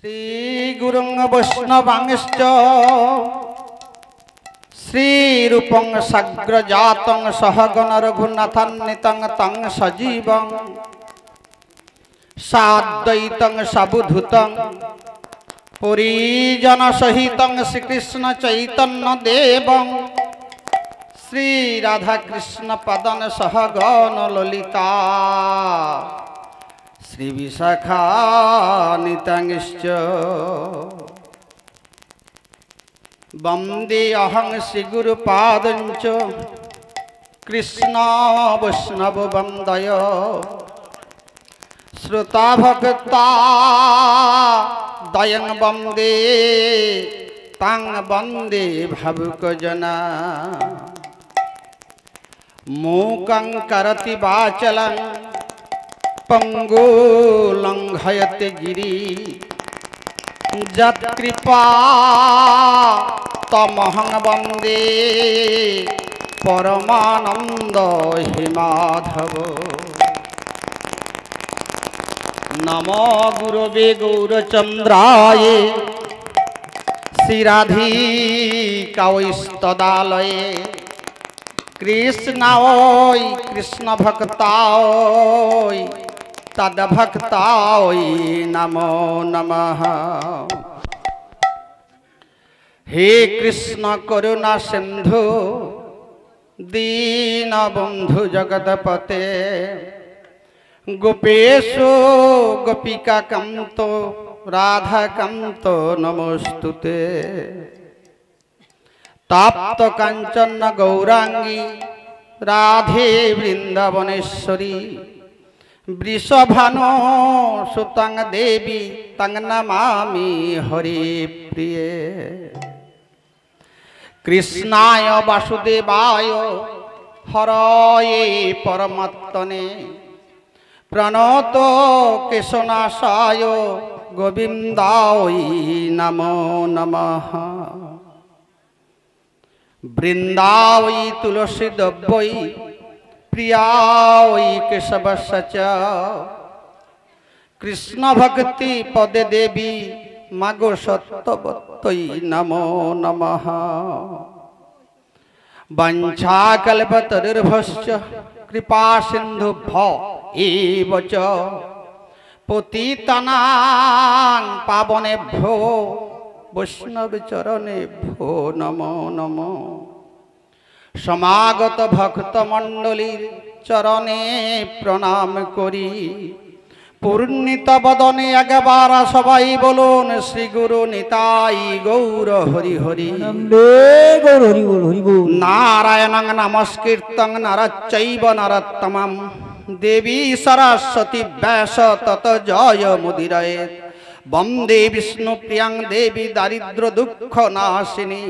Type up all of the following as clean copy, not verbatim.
श्रीगुरुं वैष्णवांश्च श्रीरूपं सग्रजातं सहगण रघुनाथान्वितं तं सजीवं साद्वैतं सवधूतं परिजनसहितं श्रीकृष्ण चैतन्य देवं श्रीराधाकृष्ण पदन सहगण ललिता श्री विशाखान्वितांश्च वंदे अहं श्रीगुरुपादंच कृष्ण वैष्णव वंदय श्रोता भक्ता दयं वंदे तां वंदे भावुकजना मूकं करति वाचलं पंगु लंघयते गिरि यत्कृपा तमहं वंदे परमानंद हे माधव। नमो गुरवे गौरचंद्राय श्रीराधिकावैस्तदालये कृष्णाय कृष्ण भक्ताय तद्भक्ताय नमो नमः। हे कृष्ण करुणा सिंधु दीनबंधु जगतपते गोपेशो गोपिका कांतो राधा कांतो नमोस्तुते। ताप्त कांचन गौरांगी राधे वृंदावनेश्वरी वृषभानो सुतं देवी तं नमामि हरिप्रिये। कृष्णाय वासुदेवाय हरये परमात्मने प्रणतो केशनाशाय गोविन्दाय नमो नमः। वृंदावै तुलसी दब्बै प्रियावै केशवस्य च कृष्ण भक्ति पदे देवी मागो सत्तवत्तै नमो नमः। वंशाकल्पतरुर्भश्च कृपा सिन्धुभ्यो एव च पतितानां पावनेभ्यो वैष्णव चरणेभ्यो नमो नमो। समागत भक्त मंडलीर चरणे प्रणाम करी पूर्णित बदने एकबार सबाई बोलुन श्री गुरु निताई गौर हरि हरि नारायणं नमस्कृतं नरश्चैव नरोत्तमं देवी सरस्वती व्यास तत जय मुदीरयेत्। वंदे विष्णुप्रियां देवी दारिद्र्य दुःख नाशिनी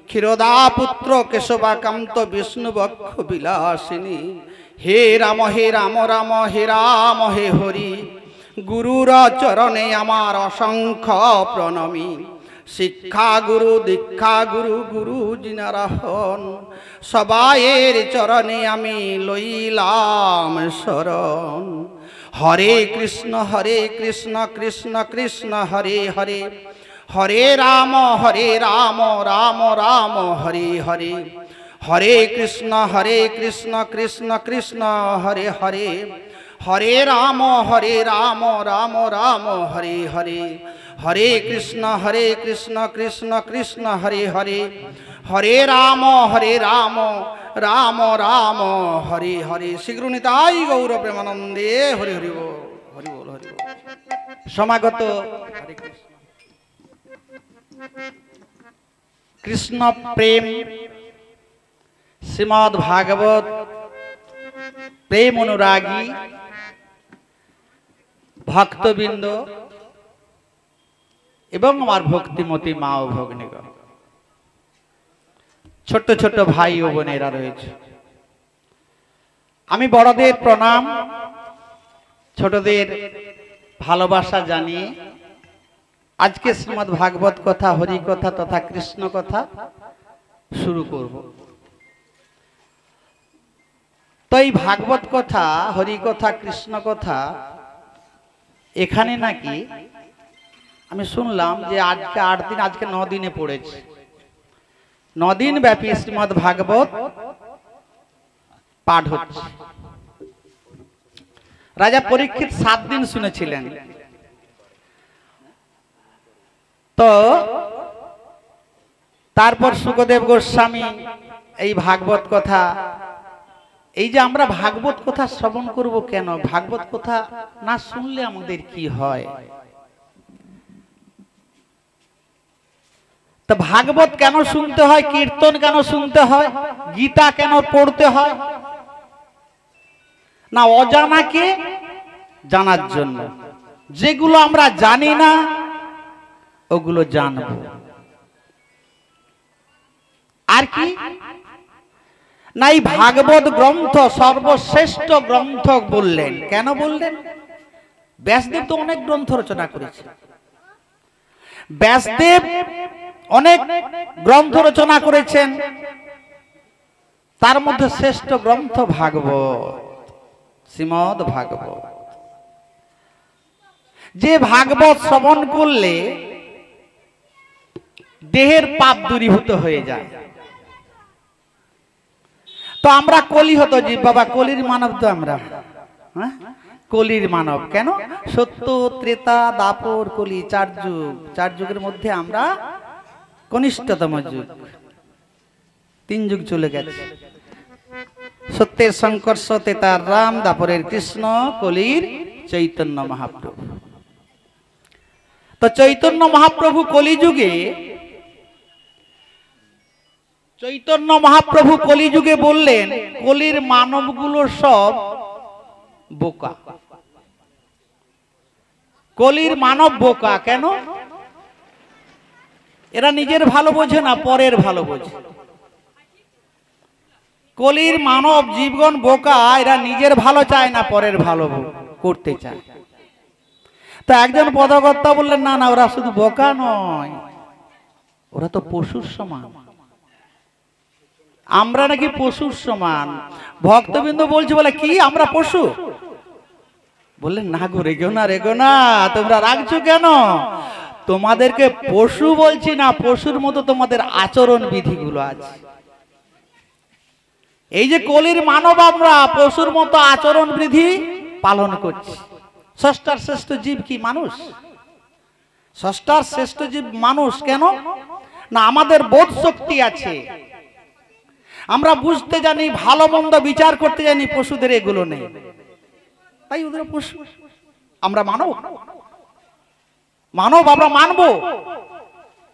क्षीरोदा पुत्र केशवाकांत विष्णुवक्ष विलासिनी। हे राम राम हे राम हे हरि गुरुर चरणे आमार असंख्य प्रणमी। शिक्षा गुरु दीक्षा गुरु गुरु जिनाराहन सबाइर चरणे आमी लइलाम शरण। हरे कृष्ण कृष्ण कृष्ण हरे हरे हरे राम राम राम हरे हरे। हरे कृष्ण कृष्ण कृष्ण हरे हरे हरे राम राम राम हरे हरे। हरे कृष्ण कृष्ण कृष्ण हरे हरे हरे राम राम राम हरे हरे। श्री निताई गौर प्रेमानंदे हरि हरि बोल हरि बोल हरि बोल। समागत हरे कृष्ण प्रेम श्रीमद् भागवत प्रेम अनुरागी भक्तबिंद एवं आमार भक्तिमती मा ओ भगिनीगण छोट छोट भाई ओ बोनेरा रयेछे आमी बड़ोदेर प्रणाम छोटोदेर भालोबासा जानिए आज के श्रीमद् भागवत कथा हरि कथा तथा कृष्ण कथा शुरू करब। तो भागवत कथा हरि कथा कृष्ण कथा एखाने नाकि আমি শুনলাম যে আজকে 8 দিন, আজকে 9 দিনে পড়েছে। 9 দিন ব্যাপী শ্রীমদ্ ভাগবত পাঠ হচ্ছে। রাজা পরীক্ষিত 7 দিন শুনেছিলেন। তো তারপর সুখদেব গোস্বামী এই ভাগবত কথা, এই যে আমরা ভাগবত কথা শ্রবণ করব কেন, ভাগবত কথা না শুনলে আমাদের কি হয়, তো ভাগবত কেন শুনতে হয়, কীর্তন কেন শুনতে হয়, গীতা কেন পড়তে হয়, না অজানাকে জানার জন্য। যেগুলো আমরা জানি না ওগুলো জানব। আর কি না, এই ভাগবত গ্রন্থ সর্বশ্রেষ্ঠ গ্রন্থ বললেন। কেন বললেন? ব্যাসদেব তো অনেক গ্রন্থ রচনা করেছে। ব্যাসদেব অনেক গ্রন্থ রচনা করেছেন, তার মধ্যে শ্রেষ্ঠ গ্রন্থ ভাগবত, শ্রীমদ্ ভাগবত। যে ভাগবত শ্রবণ করলে দেহের পাপ দূরীভূত হয়ে যায়। তো আমরা কলি হতো যে বাবা, কলির মানব তো আমরা, হ্যাঁ কলির মানব। কেন? সত্য, ত্রেতা, দাপর, কলি, 4 যুগ। 4 যুগের মধ্যে আমরা কনিষ্ঠতম যুগ। 3 যুগ চলে গেছে। সত্যের শঙ্কর্ষ, ত্রেতার রাম, দাপরের কৃষ্ণ, কলির চৈতন্য মহাপ্রভু। তো চৈতন্য মহাপ্রভু কলিযুগে, চৈতন্য মহাপ্রভু কলিযুগে বললেন কলির মানবগুলো সব বোকা। কলির মানব বোকা। কেন? এরা নিজের ভালো বোঝে না, পরের ভালো বোঝে। কলির মানব জীবগণ বোকা, এরা নিজের ভালো চায় না, পরের ভালো করতে চায়। তো একজন পদকর্তা বললেন না না, ওরা শুধু বোকা নয়, ওরা তো পশুর সমান। আমরা নাকি পশুর সমান। ভক্তবৃন্দ বলছে বলে কি আমরা পশু? বললেন না গো, রেগো না, রেগো না, তোমরা রাখছো কেন? তোমাদেরকে পশু বলছি না, পশুর মতো তোমাদের আচরণ বিধিগুলো আছে। এই যে কলির মানব, আমরা পশুর মতো আচরণ বিধি পালন করছি। ষষ্ঠার শ্রেষ্ঠ জীব কি? মানুষ। ষষ্ঠার শ্রেষ্ঠ জীব মানুষ। কেন না, আমাদের বোধ শক্তি আছে, আমরা বুঝতে জানি, ভালো মন্দ বিচার করতে জানি। পশুদের এগুলো নেই, তাই ওদের পশু। আমরা মানব, মানব আমরা মানবো,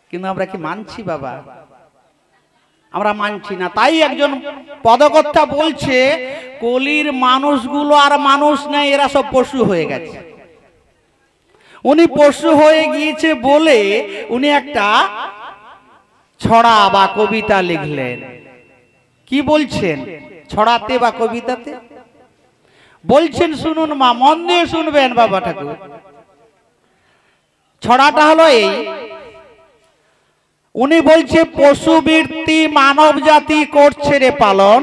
কিন্তু আমরা কি মানছি বাবা? আমরা মানছি না। তাই একজন পদকর্তা বলছে কলির মানুষগুলো আর মানুষ নেই, এরা সব পশু হয়ে গেছে। উনি পশু হয়ে গিয়েছে বলে উনি একটা ছড়া বা কবিতা লিখলেন। কি বলছেন ছড়াতে বা কবিতাতে? বলছেন শুনুন মা, মন দিয়ে শুনবেন বাবা ঠাকুর। ছড়াটা হলো এই, উনি বলছে পশুবৃত্তি মানব জাতি করছে রে পালন,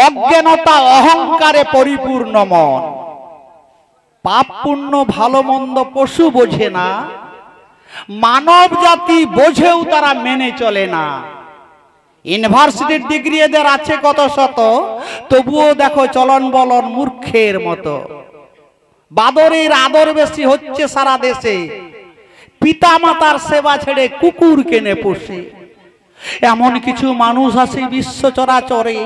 অজ্ঞানতা অহংকারে পরিপূর্ণ মন, পাপ পুণ্য ভালো মন্দ পশু বোঝে না, মানব জাতি বোঝেও তারা মেনে চলে না। ইউনিভার্সিটির ডিগ্রি এদের আছে কত শত, তবুও দেখো চলন বলন মূর্খের মতো। বাদরের আদর বেশি হচ্ছে সারা দেশে, পিতা মাতার সেবা ছেড়ে কুকুর কেনে পোষে। এমন কিছু মানুষ আছে বিশ্ব চরাচরে,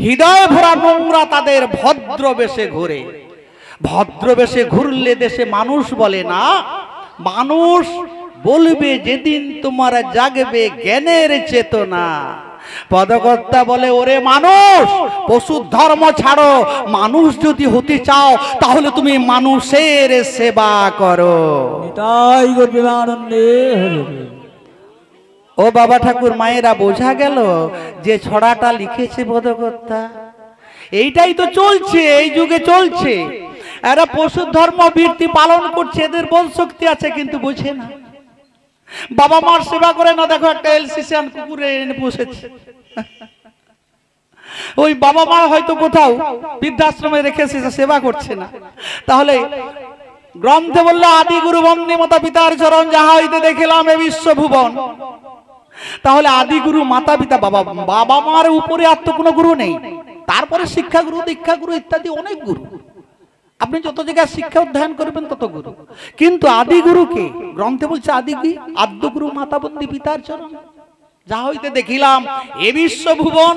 হৃদয় ভরা নোংরা তাদের ভদ্র বেশে ঘুরে। ভদ্র বেশে ঘুরলে দেশে মানুষ বলে না, মানুষ বলবে যেদিন তোমার জাগবে জ্ঞানের চেতনা। পদকর্তা বলে ওরে মানুষ, পশুর ধর্ম ছাড়ো, মানুষ যদি হতে চাও তাহলে তুমি মানুষের সেবা করো। ও বাবা ঠাকুর, মায়েরা, বোঝা গেল যে ছড়াটা লিখেছে পদকর্তা। এইটাই তো চলছে, এই যুগে চলছে। এরা পশুর ধর্ম বৃত্তি পালন করছে, এদের বোধ শক্তি আছে কিন্তু বোঝে না। বাবা মার সেবা করে না, দেখো একটা এলসিসিয়ান কুকুরে এনে পুষেছে। ওই বাবা মা হয়তো কোথাও বৃদ্ধাশ্রমে রেখেছে, সেবা করছে না। তাহলে গ্রন্থে বললো আদি গুরু বন্দে মাতা পিতার চরণ, যাহা হইতে দেখিলাম এ বিশ্বভুবন। তাহলে আদি গুরু মাতা পিতা, বাবা বাবা মার উপরে আর তো কোনো গুরু নেই। তারপরে শিক্ষাগুরু, দীক্ষাগুরু ইত্যাদি অনেক গুরু, আপনি যত জায়গায় শিক্ষা অধ্যয়ন করবেন তত গুরু। কিন্তু আদি গুরুকে গ্রন্থে বলছে আদি কি আদ্য গুরু মাতা বন্দে পিতার চরণ, যাহা হইতে দেখিলাম এ বিশ্বভুবন।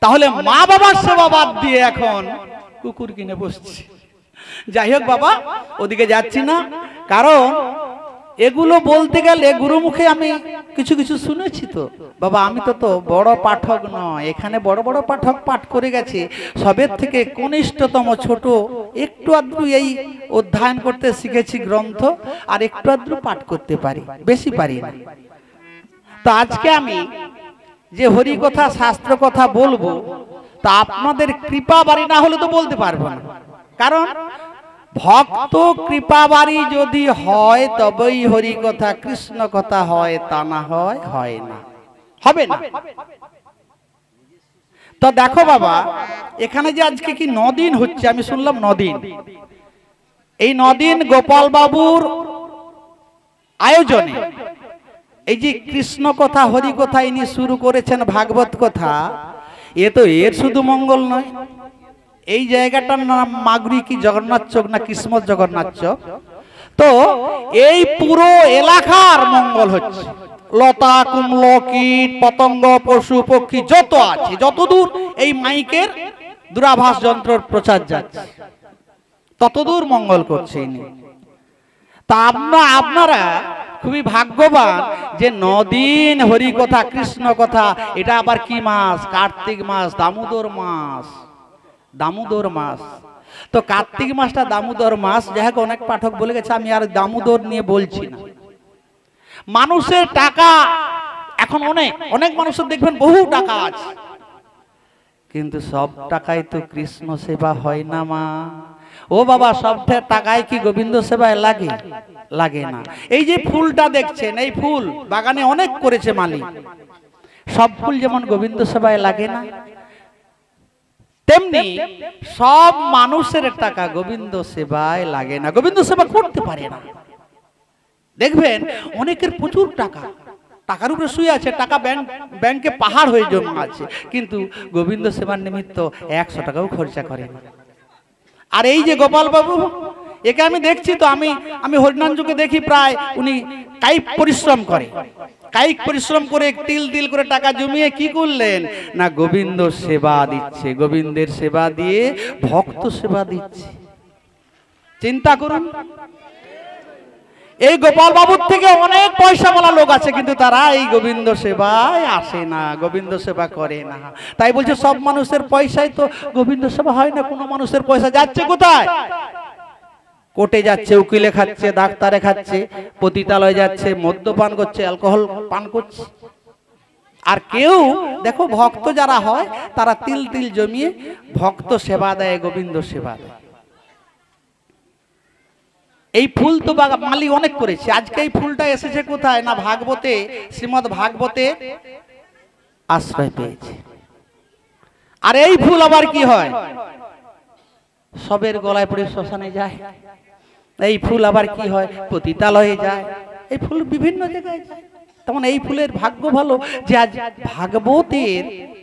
তাহলে মা বাবার সেবা বাদ দিয়ে এখন কুকুর কিনে বসছে। যাই হোক বাবা, ওদিকে যাচ্ছি না, কারণ এগুলো বলতে গেলে গুরু মুখে আমি কিছু কিছু শুনেছি। তো বাবা আমি তো বড় পাঠক নয়, এখানে বড় বড় পাঠক পাঠ করে গেছে। সবের থেকে কনিষ্ঠতম ছোট, একটু আদ্রু এই অধ্যয়ন করতে শিখেছি গ্রন্থ, আর একটু আদ্রু পাঠ করতে পারি, বেশি পারি না। তো আজকে আমি যে হরি কথা শাস্ত্র কথা বলবো, তা আপনাদের কৃপা বাড়ি না হলে তো বলতে পারবো না। কারণ ভক্ত কৃপা বাড়ি যদি হয় তবেই হরি কথা কৃষ্ণ কথা হয়, তা না হয় হয় না, হবে না। তো দেখো বাবা, এখানে যে আজকে কি 9 দিন হচ্ছে, আমি শুনলাম 9 দিন। এই 9 দিন গোপাল বাবুর আয়োজনে এই যে কৃষ্ণ কথা হরি কথা ইনি শুরু করেছেন, ভাগবত কথা, এ তো এর শুধু মঙ্গল নয়। এই জায়গাটার নাম মাগুরি কি জগন্নাথ চক না কিসমত জগন্নাথ চক। তো এই পুরো এলাকার মঙ্গল হচ্ছে। লতা কুমল কীট পতঙ্গ পশু পক্ষী যত আছে, যতদূর এই মাইকের দূরাভাস যন্ত্রের প্রচার যাচ্ছে ততদূর মঙ্গল করছে ইনি। তা আপনারা খুবই ভাগ্যবান যে 9 দিন হরি কথা কৃষ্ণ কথা। এটা আবার কি মাস? কার্তিক মাস, দামোদর মাস, দামোদর মাস। তো কার্তিক মাসটা দামোদর মাস। যাই হোক, অনেক পাঠক বলে গেছে, আমি আর দামোদর নিয়ে বলছি না। মানুষের টাকা এখন অনেক অনেক মানুষের দেখবেন বহু টাকা আছে, কিন্তু সব টাকায় তো কৃষ্ণ সেবা হয় না মা। ও বাবা, সব টাকায় কি গোবিন্দ সেবায় লাগে? লাগে না। এই যে ফুলটা দেখছেন, এই ফুল বাগানে অনেক করেছে মালিক, সব ফুল যেমন গোবিন্দ সেবায় লাগে না, তেমনি সব মানুষের টাকা গোবিন্দ সেবায় লাগে না, গোবিন্দ সেবা করতে পারে না। দেখবেন অনেকের প্রচুর টাকা, টাকার উপরে শুয়ে আছে, টাকা ব্যাংকে পাহাড় হয়ে জমা আছে, কিন্তু গোবিন্দ সেবার নিমিত্ত 100 টাকাও খরচা করে না। আর এই যে গোপাল বাবু, একে আমি দেখছি, তো আমি হরিনাথকে দেখি, প্রায় উনি কায়িক পরিশ্রম করে, কায়িক পরিশ্রম করে তিল তিল করে টাকা জমিয়ে কি করলেন না গোবিন্দ সেবা দিচ্ছে, গোবিন্দের সেবা দিয়ে ভক্ত সেবা দিচ্ছে। চিন্তা করুন, এই গোপাল বাবুর থেকে অনেক পয়সা বলা লোক আছে, কিন্তু তারা এই গোবিন্দ সেবায় আসে না, গোবিন্দ সেবা করে না। তাই বলছে সব মানুষের পয়সায় তো গোবিন্দ সেবা হয় না। কোনো মানুষের পয়সা যাচ্ছে কোথায়? কোর্টে যাচ্ছে, উকিলে খাচ্ছে, ডাক্তারে খাচ্ছে, পতিতালয়ে যাচ্ছে, মদ্যপান করছে, অ্যালকোহল পান করছে। আর কেউ দেখো ভক্ত যারা হয় তারা তিল তিল জমিয়ে ভক্ত সেবা দেয়, গোবিন্দ সেবা দেয়। এই ফুল তো মালি অনেক করেছে। আজকে এই ফুলটা এসেছে কোথায় না ভাগবতে, শ্রীমদ ভাগবতে আশ্রয় পেয়েছে। আর এই ফুল আবার কি হয়? সবের গলায় পড়ে শ্মশানে যায়। এই ফুল আবার কি হয়? পতিতালয়ে যায়। এই ফুল বিভিন্ন জায়গায় যায়। তেমন এই ফুলের ভাগ্য ভালো যে আজ ভাগবতের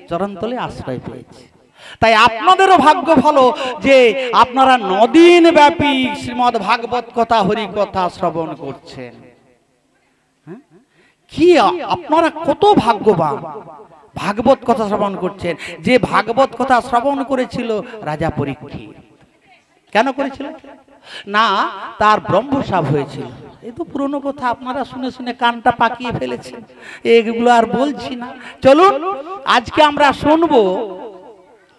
চরণতলে আশ্রয় পেয়েছে। তাই আপনাদেরও ভাগ্য ভালো যে আপনারা 9 দিন ব্যাপী শ্রীমদ ভাগবত কথা হরি কথা শ্রবণ করছেন। কি আপনারা কত ভাগ্যবান, ভাগবত কথা শ্রবণ করছেন। যে ভাগবত কথা শ্রবণ করেছিল রাজা পরীক্ষিত। কেন করেছিল না? তার ব্রহ্মশাপ হয়েছিল। এই তো পুরনো কথা, আপনারা শুনে শুনে কানটা পাকিয়ে ফেলেছেন, এগুলো আর বলছি না। চলুন আজকে আমরা শুনবো।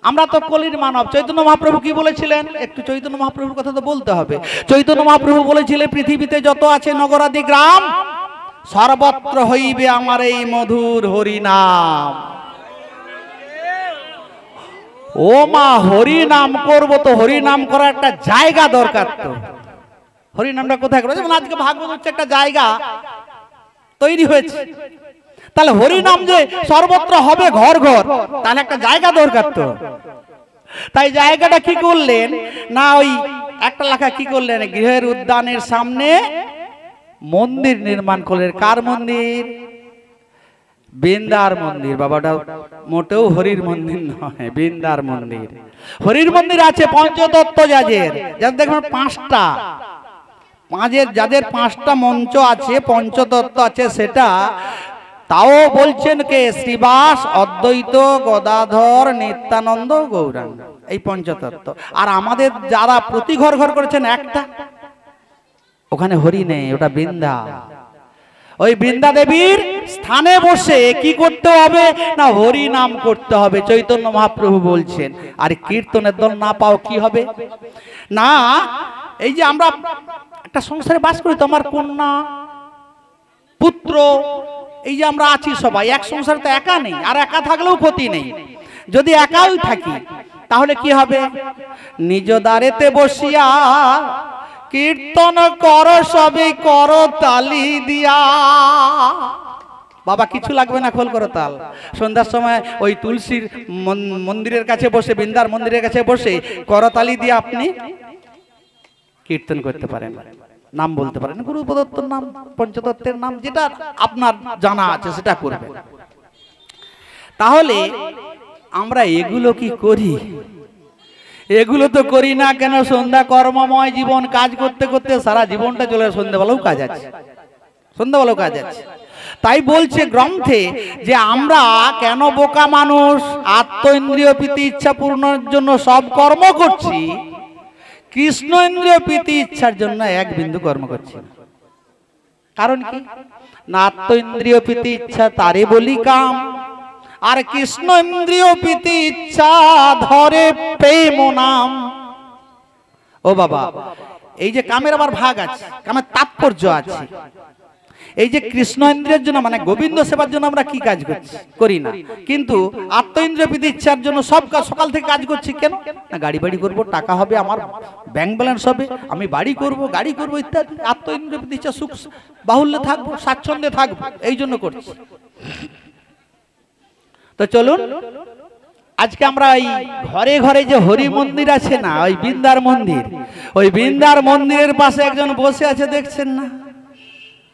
আমরা তো কলির মানব। চৈতন্য মহাপ্রভু কি বলেছিলেন? একটু চৈতন্য মহাপ্রভুর কথা তো বলতে হবে। চৈতন্য মহাপ্রভু বলেছিলেন, পৃথিবীতে যত আছে নগরাদি গ্রাম, সর্বত্র হইবে আমার এই মধুর হরি নাম। ও মা, হরি নাম করব তো হরি নাম করার একটা জায়গা দরকার। তো হরি নামটা কোথায় করবো? যেমন আজকে ভাগবত হচ্ছে, একটা জায়গা তৈরি হয়েছে। তাহলে হরি নাম যে সর্বত্র হবে ঘর ঘর, তাহলে একটা জায়গা দরকার। তো তাই জায়গাটা কি করলেন না ওই একটা লেখা কি করলেন, গৃহের উদ্যানের সামনে মন্দির নির্মাণ করলেন। কার মন্দির? বৃন্দার মন্দির। বাবাটা মোটেও হরির মন্দির নয়, বৃন্দার মন্দির। হরির মন্দির আছে পঞ্চতত্ত্ব যাদের, যাদের দেখবেন পাঁচটা, যাদের পাঁচটা মঞ্চ আছে, পঞ্চতত্ত্ব আছে, সেটা তাও বলছেন কে? শ্রীবাস, অদ্বৈত, গদাধর, নিত্যানন্দ, গৌরাঙ্গ, এই পঞ্চতত্ত্ব। আর আমাদের যারা প্রতি ঘর ঘর করেছেন একটা, ওখানে হরি নেই, ওটা বৃন্দা। ওই বৃন্দা দেবীর স্থানে বসে কি করতে হবে না, হরি নাম করতে হবে। চৈতন্য মহাপ্রভু বলছেন। আর কীর্তনের দল না পাও কি হবে না, এই যে আমরা একটা সংসারে বাস করি, তোমার কন্যা পুত্র, এই যে আমরা আছি সবাই এক সংসারে, তো একা নেই। আর একা থাকলেও ক্ষতি নেই, যদি একাই থাকি তাহলে কি হবে? নিজ দ্বারেতে বসিয়া কীর্তন কর, সবে কর তালি দিয়া। বাবা কিছু লাগবে না, খোল করো তাল। সন্ধ্যার সময় ওই তুলসীর মন্দিরের কাছে বসে, বৃন্দার মন্দিরের কাছে বসে করতালি দিয়ে আপনি কীর্তন করতে পারেন, নাম বলতে পারেন, গুরু প্রদত্তর নাম, পঞ্চতত্ত্বের নাম, যেটা আপনার জানা আছে সেটা করবেন। তাহলে আমরা এগুলো কি করি? এগুলো তো করি না কেন? সন্ধ্যা কর্মময় জীবন, কাজ করতে করতে সারা জীবনটা চলে, সন্ধ্যাবেলাও কাজ আছে, সন্ধ্যাবেলাও কাজ আছে। তাই বলছে গ্রন্থে যে আমরা কেন বোকা মানুষ, আত্ম ইন্দ্রিয় প্রীতি ইচ্ছা পূর্ণের জন্য সব কর্ম করছি, কৃষ্ণ ইন্দ্রিয় প্রীতি ইচ্ছার জন্য এক বিন্দু কর্ম করছি। কারণ কি না, আত্ম ইন্দ্রিয় প্রীতি ইচ্ছা তারে বলি কাম, আর কৃষ্ণ ইন্দ্রিয় প্রীতি ইচ্ছা ধরে প্রেম নাম। ও বাবা, এই যে কামের আবার ভাগ আছে, কামের তাৎপর্য আছে। এই যে কৃষ্ণ ইন্দ্রিয়ের জন্য মানে গোবিন্দ সেবার জন্য আমরা কি কাজ করছি? করি না। কিন্তু আত্ম ইন্দ্রিয় প্রীতি ইচ্ছার জন্য সব কাজ সকাল থেকে কাজ করছি। কেন না, গাড়ি বাড়ি করবো, টাকা হবে, আমার ব্যাংক ব্যালেন্স হবে, আমি বাড়ি করব, গাড়ি করব ইত্যাদি। আত্ম ইন্দ্রিয় প্রীতি ইচ্ছা, সুখ বাহুল্যে থাকবো, স্বাচ্ছন্দ্যে থাকবো, এই জন্য করছি। তো চলুন আজকে আমরা এই ঘরে ঘরে যে হরি মন্দির আছে না, ওই বৃন্দার মন্দির, ওই বৃন্দার মন্দিরের পাশে একজন বসে আছে, দেখছেন না?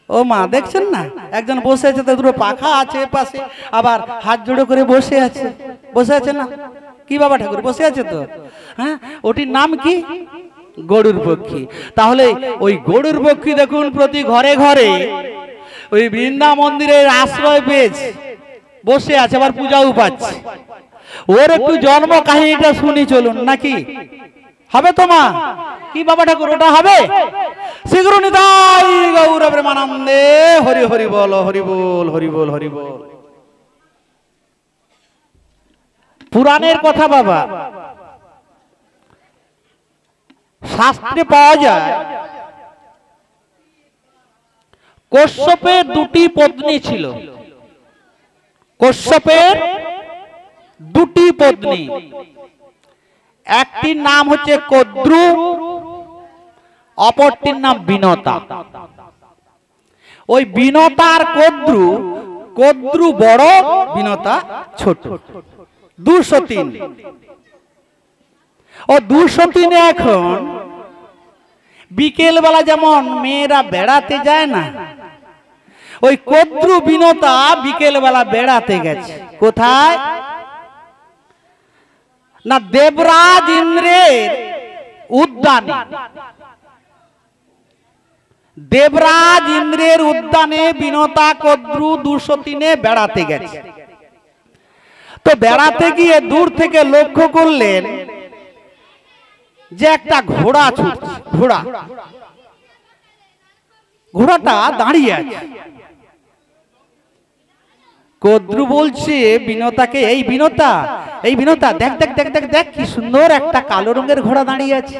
ও মা, দেখছেন না? একজন বসে আছে, তো দুটো পাখা আছে পাশে, আবার হাত জোড়ো করে বসে আছে, বসে আছে না? কি বাবা ঠাকুর বসে আছে তো? হ্যাঁ, ওটির নাম কি? গরুর পক্ষী। তাহলে ওই গরুর পক্ষী দেখুন প্রতি ঘরে ঘরে ওই বৃন্দা মন্দিরের আশ্রয় পেয়েছে, বসে আছে, আবার পূজাও পাচ্ছে। ওর একটু জন্ম কাহিনীটা শুনি চলুন, নাকি হবে তোমা? কি বাবা ঠাকুর ওটা হবে? শ্রীগুরু নিতাই গৌর প্রেমানন্দে হরি হরি বল, হরি বল, হরি বল, হরি বল। পুরাণের কথা বাবা, শাস্ত্রে পাওয়া যায় কশ্যপের দুটি পত্নী ছিল। কশ্যপের দুটি পত্নী, একটির নাম হচ্ছে কদ্রু, অপরটির নাম বিনতা। ওই বিনতার কদ্রু, কদ্রু বড়, বিনতা ছোট, 203। ও 203 এখন বিকেল বেলা যেমন মেয়েরা বেড়াতে যায় না, ওই কদ্রু বিনতা বিকেল বেলা বেড়াতে গেছে। কোথায় না, দেবরাজ ইন্দ্রের উদ্যানে। দেবরাজ ইন্দ্রের উদ্যানে বিনতা কদ্রু 203 বেড়াতে গেছে। তো বেড়াতে গিয়ে দূর থেকে লক্ষ্য করলেন যে একটা ঘোড়া ছুটছে। ঘোড়াটা দাঁড়িয়ে আছে। কদ্রু বলছে বিনতাকে, এই বিনতা, এই বিনতা, দেখ দেখ দেখ দেখ দেখ, কি সুন্দর একটা কালো রঙের ঘোড়া দাঁড়িয়ে আছে।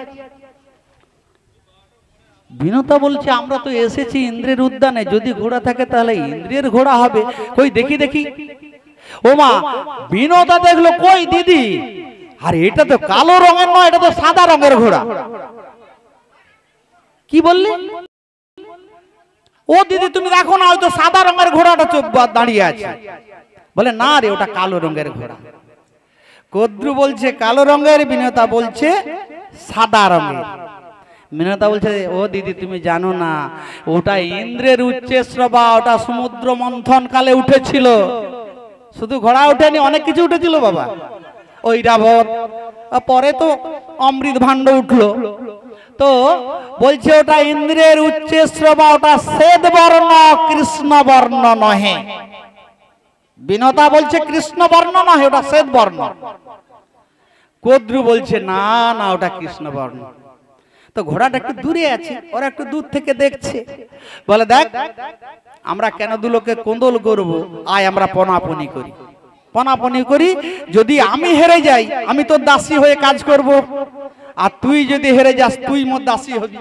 বিনতা বলছে আমরা তো এসেছি ইন্দ্রের উদ্যানে, যদি ঘোড়া থাকে তাহলে ইন্দ্রের ঘোড়া হবে, কই দেখি দেখি। ও মা, বিনতা দেখলো, কই দিদি, আর এটা তো কালো রঙের নয়, এটা তো সাদা রঙের ঘোড়া। কি বললি? ও দিদি তুমি দেখো না, হয়তো সাদা রঙের ঘোড়াটা দাঁড়িয়ে আছে। বলে না রে, ওটা কালো রঙের ঘোড়া। কদ্রু বলছে কালো রঙের, বিনতা বলছে সাদা রঙের। মিনতা বলছে, ও দিদি তুমি জানো না, ওটা ইন্দ্রের উচ্চশ্রবা, ওটা সমুদ্র মন্থন কালে উঠেছিল। শুধু ঘোড়া উঠেনি, অনেক কিছু উঠেছিল বাবা। ওই রাবত, পরে তো অমৃত ভাণ্ড উঠলো। তো বলছে ওটা ইন্দ্রের উচ্চশ্রবা, ওটা শ্বেত বর্ণ, কৃষ্ণ বর্ণ নহে। বিনতা বলছে কৃষ্ণ বর্ণ নহে, ওটা শ্বেত বর্ণ। কদ্রু বলছে না না, ওটা কৃষ্ণ বর্ণ। তো ঘোড়াটা একটু দূরে আছে, ওরা একটু দূর থেকে দেখছে, বলে দেখ আমরা কেন দুলোকে কোন্দল করব, আয় আমরা পনাপনি করি, পনাপনি করি। যদি আমি হেরে যাই, আমি তোর দাসী হয়ে কাজ করব, আর তুই যদি হেরে যাস, তুই মোর দাসী হবি।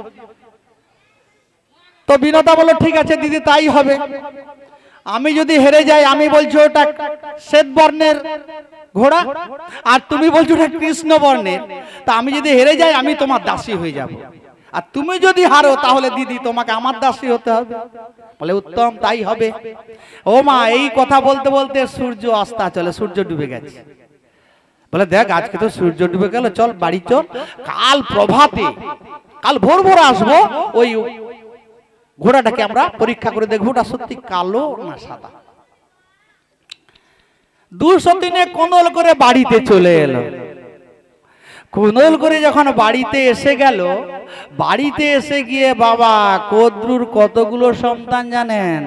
তো বিনতা বলল ঠিক আছে দিদি, তাই হবে। আমি যদি হেরে যাই, আমি বলছি ওটা শ্বেত বর্ণের ঘোড়া, আর তুমি বলছো ওটা কৃষ্ণ বর্ণের, তা আমি যদি হেরে যাই, আমি তোমার দাসী হয়ে যাব। আর তুমি যদি হারো, তাহলে দিদি তোমাকে আমার দাসী হতে হবে। বলে উত্তম, তাই হবে। ও মা, এই কথা বলতে বলতে সূর্য অস্তা চলে, সূর্য ডুবে গেছে। বলে দেখ আজকে তো সূর্য ডুবে গেল, চল বাড়ি চল, কাল প্রভাতে, কাল ভোর ভোর আসবো, ওই ঘোড়াটাকে আমরা পরীক্ষা করে দেখবো ওটা সত্যি কালো না সাদা। 203 কোন্দল করে বাড়িতে চলে এলো। কোন্দল করে যখন বাড়িতে এসে গেল, বাড়িতে এসে গিয়ে বাবা কদ্রুর কতগুলো সন্তান জানেন?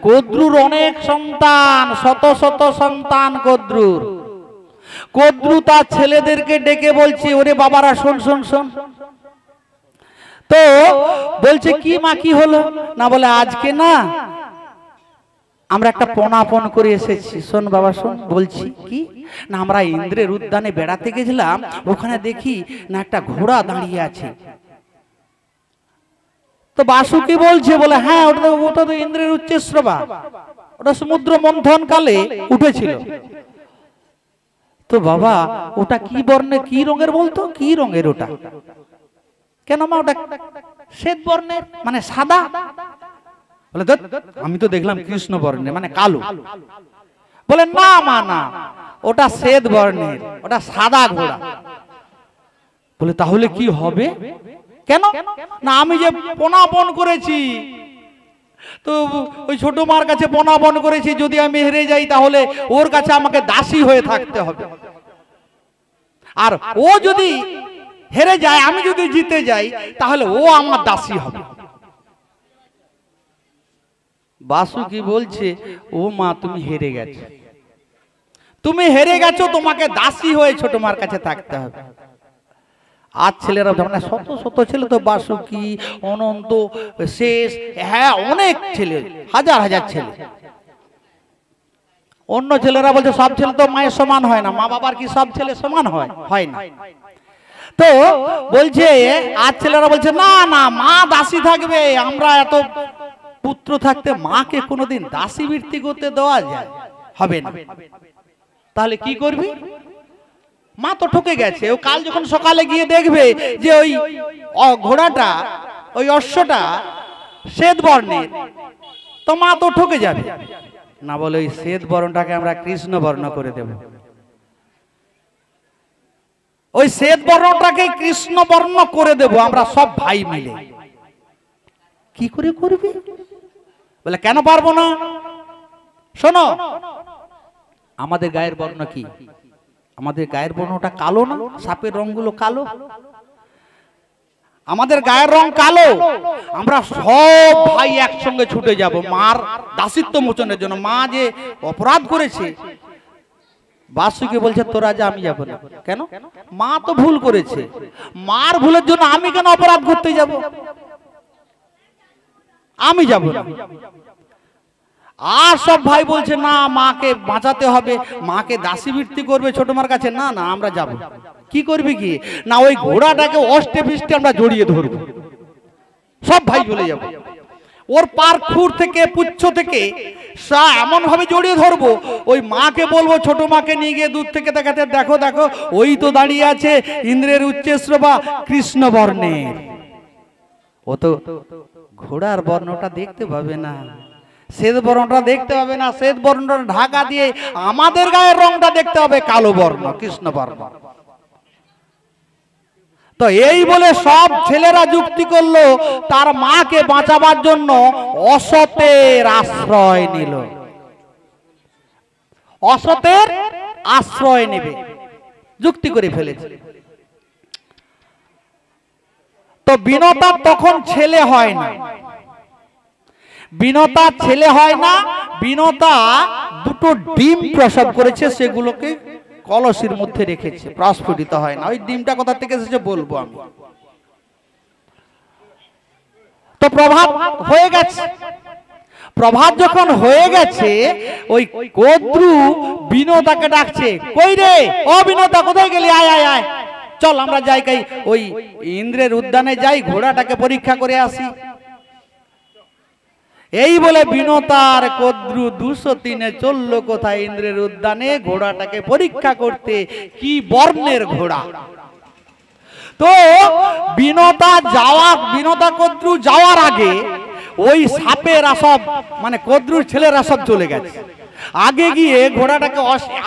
কদ্রুর অনেক সন্তান, শত শত সন্তান কদ্রুর। কদ্রু তার ছেলেদেরকে ডেকে বলছে, ওরে বাবারা শোন শোন শোন। তো বলছে কি মা, কি হলো? না বলে আজকে না আমরা একটা পনাপন করে এসেছি। শোন বাবা শোন, বলছি কি না, আমরা ইন্দ্রের উদ্যানে বেড়াতে গেছিলাম, ওখানে দেখি না একটা ঘোড়া দাঁড়িয়ে আছে। তো বাসুকি বলছে, বলে হ্যাঁ ওটা তো ইন্দ্রের উচ্চশ্রবা, ওটা সমুদ্র মন্থন কালে উঠেছিল। তো বাবা ওটা কি বর্ণে, কি রঙের বলতো, কি রঙের ওটা? কেন মা ওটা শ্বেত বর্ণের, মানে সাদা? বলে আমি তো দেখলাম কৃষ্ণ বর্ণের, মানে কালো। বলে না মা না, ওটা শ্বেত বর্ণের, ওটা সাদা ঘোড়া। বলে তাহলে কি হবে? কেন না, আমি যে পনাপন করেছি, তো ওই ছোট মার কাছে পনাপন করেছি, যদি আমি হেরে যাই তাহলে ওর কাছে আমাকে দাসী হয়ে থাকতে হবে, আর ও যদি হেরে যায়, আমি যদি জিতে যাই, তাহলে ও আমার দাসী হবে। বাসুকি বলছে, ও মা তুমি হেরে গেছো, তুমি হেরে গেছো, তোমাকে দাসী হয়ে ছোট মার কাছে থাকতে হবে। আর ছেলেরা মানে শত শত ছেলে, তো বাসুকি, অনন্ত, শেষ, হ্যাঁ অনেক ছেলে, হাজার হাজার ছেলে। অন্য ছেলেরা বলছে সব ছেলে তো মায়ের সমান হয় না, মা বাবার কি সব ছেলে সমান হয়? হয় না। তো বলছে আর ছেলেরা বলছে না না, মা দাসী থাকবে, আমরা এত পুত্র থাকতে মাকে কোনোদিন দাসী বৃত্তি করতে দেওয়া যায়? হবে না। তাহলে কি করবি? মা তো ঠকে গেছে। ও কাল যখন সকালে গিয়ে দেখবে যে ওই ঘোড়াটা, ওই অশ্বটা শ্বেত বর্ণের, তো মা তো ঠকে যাবে। না বলে ওই শ্বেত বর্ণটাকে আমরা কৃষ্ণ বর্ণ করে দেব, ওই শ্বেত বর্ণটাকে কৃষ্ণ বর্ণ করে দেব আমরা সব ভাই মিলে। কি করে করবি? বলে কেন পারবো না? শোনো, আমাদের গায়ের বর্ণ কি? আমাদের গায়ের বর্ণটা কালো না? সাপের রংগুলো কালো, আমাদের গায়ের রং কালো। আমরা সব ভাই একসঙ্গে ছুটে যাব মার দাসিত্ব মোচনের জন্য। মা যে অপরাধ করেছে, বাসুকে বলছে তোরা যা, আমি যাবো না। কেন? মা তো ভুল করেছে, মার ভুলের জন্য আমি কেন অপরাধ করতে যাব? আমি যাব না। আর সব ভাই বলছে না, মাকে বাঁচাতে হবে, মাকে দাসী বৃত্তি করবে ছোট মার কাছে। না না, আমরা যাব। কি করবি কি না, ওই ঘোড়াটাকে অষ্টে পৃষ্ঠে আমরা জড়িয়ে ধরবো, সব ভাই চলে যাব। ওর পার খুর থেকে, পুচ্ছ থেকে এমন ভাবে জড়িয়ে ধরবো, ওই মাকে বলবো, ছোট মাকে নিয়ে গিয়ে দূর থেকে দেখাতে, দেখো দেখো ওই তো দাঁড়িয়ে আছে ইন্দ্রের উচ্চশ্রবা কৃষ্ণ বর্ণের। ও তো ঘোড়ার বর্ণটা দেখতে পাবে না, শ্বেত বর্ণটা দেখতে হবে না, শ্বেত বর্ণটা ঢাকা দিয়ে আমাদের গায়ের রংটা দেখতে হবে কালো বর্ণ, কৃষ্ণ বর্ণ। তো এই বলে সব ছেলেরা যুক্তি করলো তার মাকে বাঁচাবার জন্য অসতের আশ্রয় নিল। অসতের আশ্রয় নেবে যুক্তি করে ফেলেছে। তো বিনতার তখন ছেলে হয় না, বিনতার ছেলে হয় না। বিনতা দুটো ডিম প্রসব করেছে, সেগুলোকে কলসির মধ্যে রেখেছে, প্রস্ফুটিত হয় না। ওই ডিমটা কোথা থেকে এসেছে বলবো আমি। তো প্রভাত হয়ে গেছে। প্রভাত যখন হয়ে গেছে, ওই কদ্রু বিনতাকে ডাকছে, কই রে ও বিনতা, কোথায় গেলি? আয় আয় আয়, চল আমরা যাই, ওই ইন্দ্রের উদ্যানে যাই, ঘোড়াটাকে পরীক্ষা করে আসি। এই বলে বিনতার কদ্রু 203-এ চললো কোথায়? ইন্দ্রের উদ্যানে ঘোড়াটাকে পরীক্ষা করতে। কি বর্ণের ঘোড়া! তো বিনতা কদ্রু যাওয়ার আগে ওই সাপেরা সব, মানে কদ্রুর ছেলেরা সব চলে গেছে। আগে গিয়ে ঘোড়াটাকে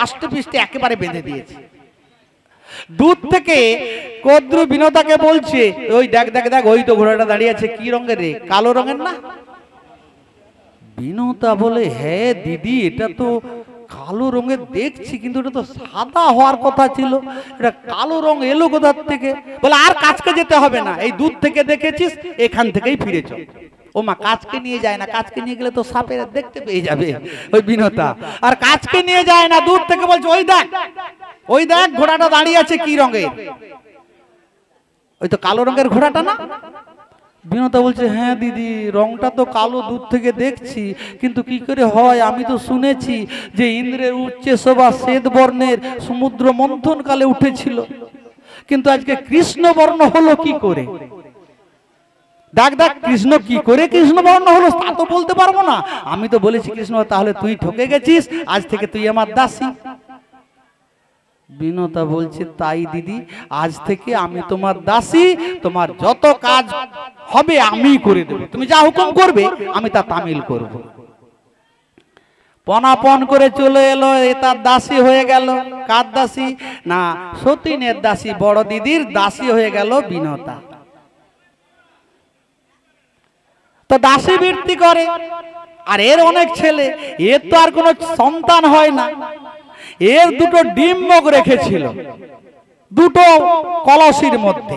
আষ্টে পিষ্টে একেবারে বেঁধে দিয়েছে। দূর থেকে কদ্রু বিনতাকে বলছে, ওই দেখ দেখ দেখ, ওই তো ঘোড়াটা দাঁড়িয়ে আছে। কি রঙের রে? কালো রঙের না? বিনতা বলে, হ্যাঁ দিদি, এটা তো কালো রঙের দেখছি, কিন্তু এটা তো সাদা হওয়ার কথা ছিল, এটা কালো রং এলো কোথার থেকে? বলে, আর কাছকে যেতে হবে না, এই দূর থেকে দেখেছিস, এখান থেকেই ফিরে চল। ও মা, কাছকে নিয়ে যায় না, কাছকে নিয়ে গেলে তো সাপের দেখতে পেয়ে যাবে ওই বিনতা। আর কাছকে নিয়ে যায় না, দূর থেকে বলছে, ওই দেখ ওই দেখ ঘোড়াটা দাঁড়িয়ে আছে, কি রঙের? ওই তো কালো রঙের ঘোড়াটা না? বিনতা বলছে, হ্যাঁ দিদি, রংটা তো কালো দূর থেকে দেখছি, কিন্তু কি করে হয়? আমি তো শুনেছি যে ইন্দ্রের উচ্চে শোভা শ্বেত বর্ণের সমুদ্র মন্থন কালে উঠেছিল, কিন্তু আজকে কৃষ্ণ বর্ণ হলো কি করে? দেখ দেখ, কৃষ্ণ কি করে কৃষ্ণ বর্ণ হলো তা তো বলতে পারবো না। আমি তো বলেছি কৃষ্ণ। তাহলে তুই ঠকে গেছিস, আজ থেকে তুই আমার দাসী। বিনতা বলছে, তাই দিদি, আজ থেকে আমি তোমার দাসী, তোমার যত কাজ হবে আমি করে দেব, তুমি যা হুকুম করবে আমি তা তামিল করব। পনাপন করে চলে এলো, এ তার দাসী হয়ে গেল। কার দাসী? না, সতীনের দাসী, বড় দিদির দাসী হয়ে গেল বিনতা। তো দাসী বৃত্তি করে। আর এর অনেক ছেলে, এর তো আর কোনো সন্তান হয় না। এর দুটো ডিম্বক রেখেছিল, দুটো কলসির মধ্যে।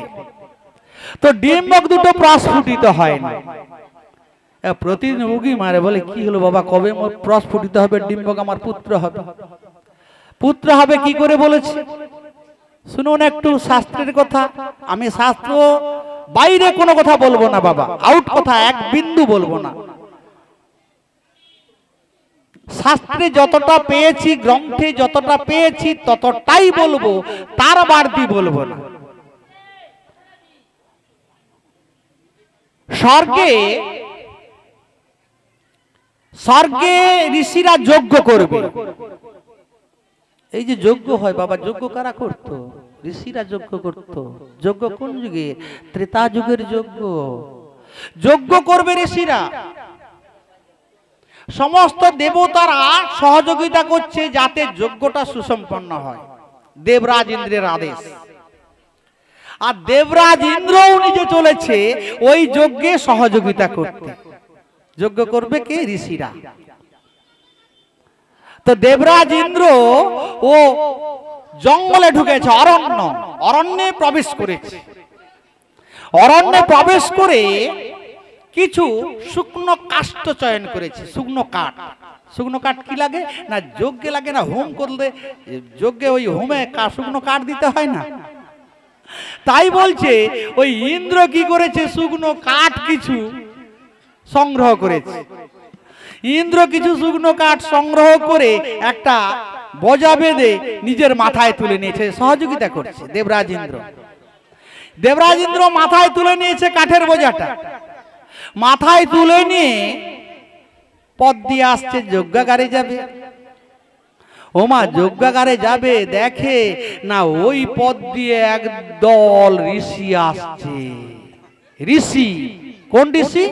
তো ডিম্বক দুটো প্রস্ফুটিত হয় না। প্রতিদিন উগি মারে, বলে, কি হলো বাবা, কবে মোর প্রস্ফুটিত হবে ডিম্বক? আমার পুত্র হবে। পুত্র হবে কি করে বলেছে শুনুন একটু শাস্ত্রের কথা। আমি শাস্ত্র বাইরে কোনো কথা বলবো না বাবা, আউট কথা এক বিন্দু বলবো না। শাস্ত্রে যতটা পেয়েছি, গ্রন্থে যতটা পেয়েছি ততটাই বলবো, তার বাড়তি বলবো না। স্বর্গে স্বর্গে ঋষিরা যজ্ঞ করবে। এই যে যজ্ঞ হয় বাবা, যজ্ঞ কারা করতো? ঋষিরা যজ্ঞ করতো। যজ্ঞ কোন যুগে? ত্রেতা যুগের যজ্ঞ। যজ্ঞ করবে ঋষিরা। সমস্ত দেবতারা সহযোগিতা করছে যাতে যজ্ঞটা সুসম্পন্ন হয়, দেবরাজ ইন্দ্রের আদেশ। আর দেবরাজ ইন্দ্রও নিজে চলেছে ওই যজ্ঞে সহযোগিতা করতে। যজ্ঞ করবে কে? ঋষিরা। তো দেবরাজ ইন্দ্র ও জঙ্গলে ঢুকেছে, অরণ্যে প্রবেশ করেছে। অরণ্যে প্রবেশ করে কিছু শুকনো কাষ্ঠ চয়ন করেছে, শুকনো কাঠ। শুকনো কাঠ কি লাগে না? যজ্ঞে লাগে না? হোম করলে যজ্ঞে ওই হোমে শুকনো কাঠ দিতে হয় না? তাই বলছে ওই ইন্দ্র কি করেছে, শুকনো কাঠ কিছু সংগ্রহ করেছে। ইন্দ্র কিছু শুকনো কাঠ সংগ্রহ করে একটা বোঝা বেঁধে নিজের মাথায় তুলে নিয়েছে, সহযোগিতা করছে দেবরাজ ইন্দ্র। দেবরাজ ইন্দ্র মাথায় তুলে নিয়েছে কাঠের বোঝাটা। মাথায় তুলে নিয়ে পথ দিয়ে আসছে, যজ্ঞাগারে যাবে। ওমা, যজ্ঞাগারে যাবে, দেখে না ওই পথ দিয়ে একদল ঋষি আসছে। ঋষি কোন ঋষি?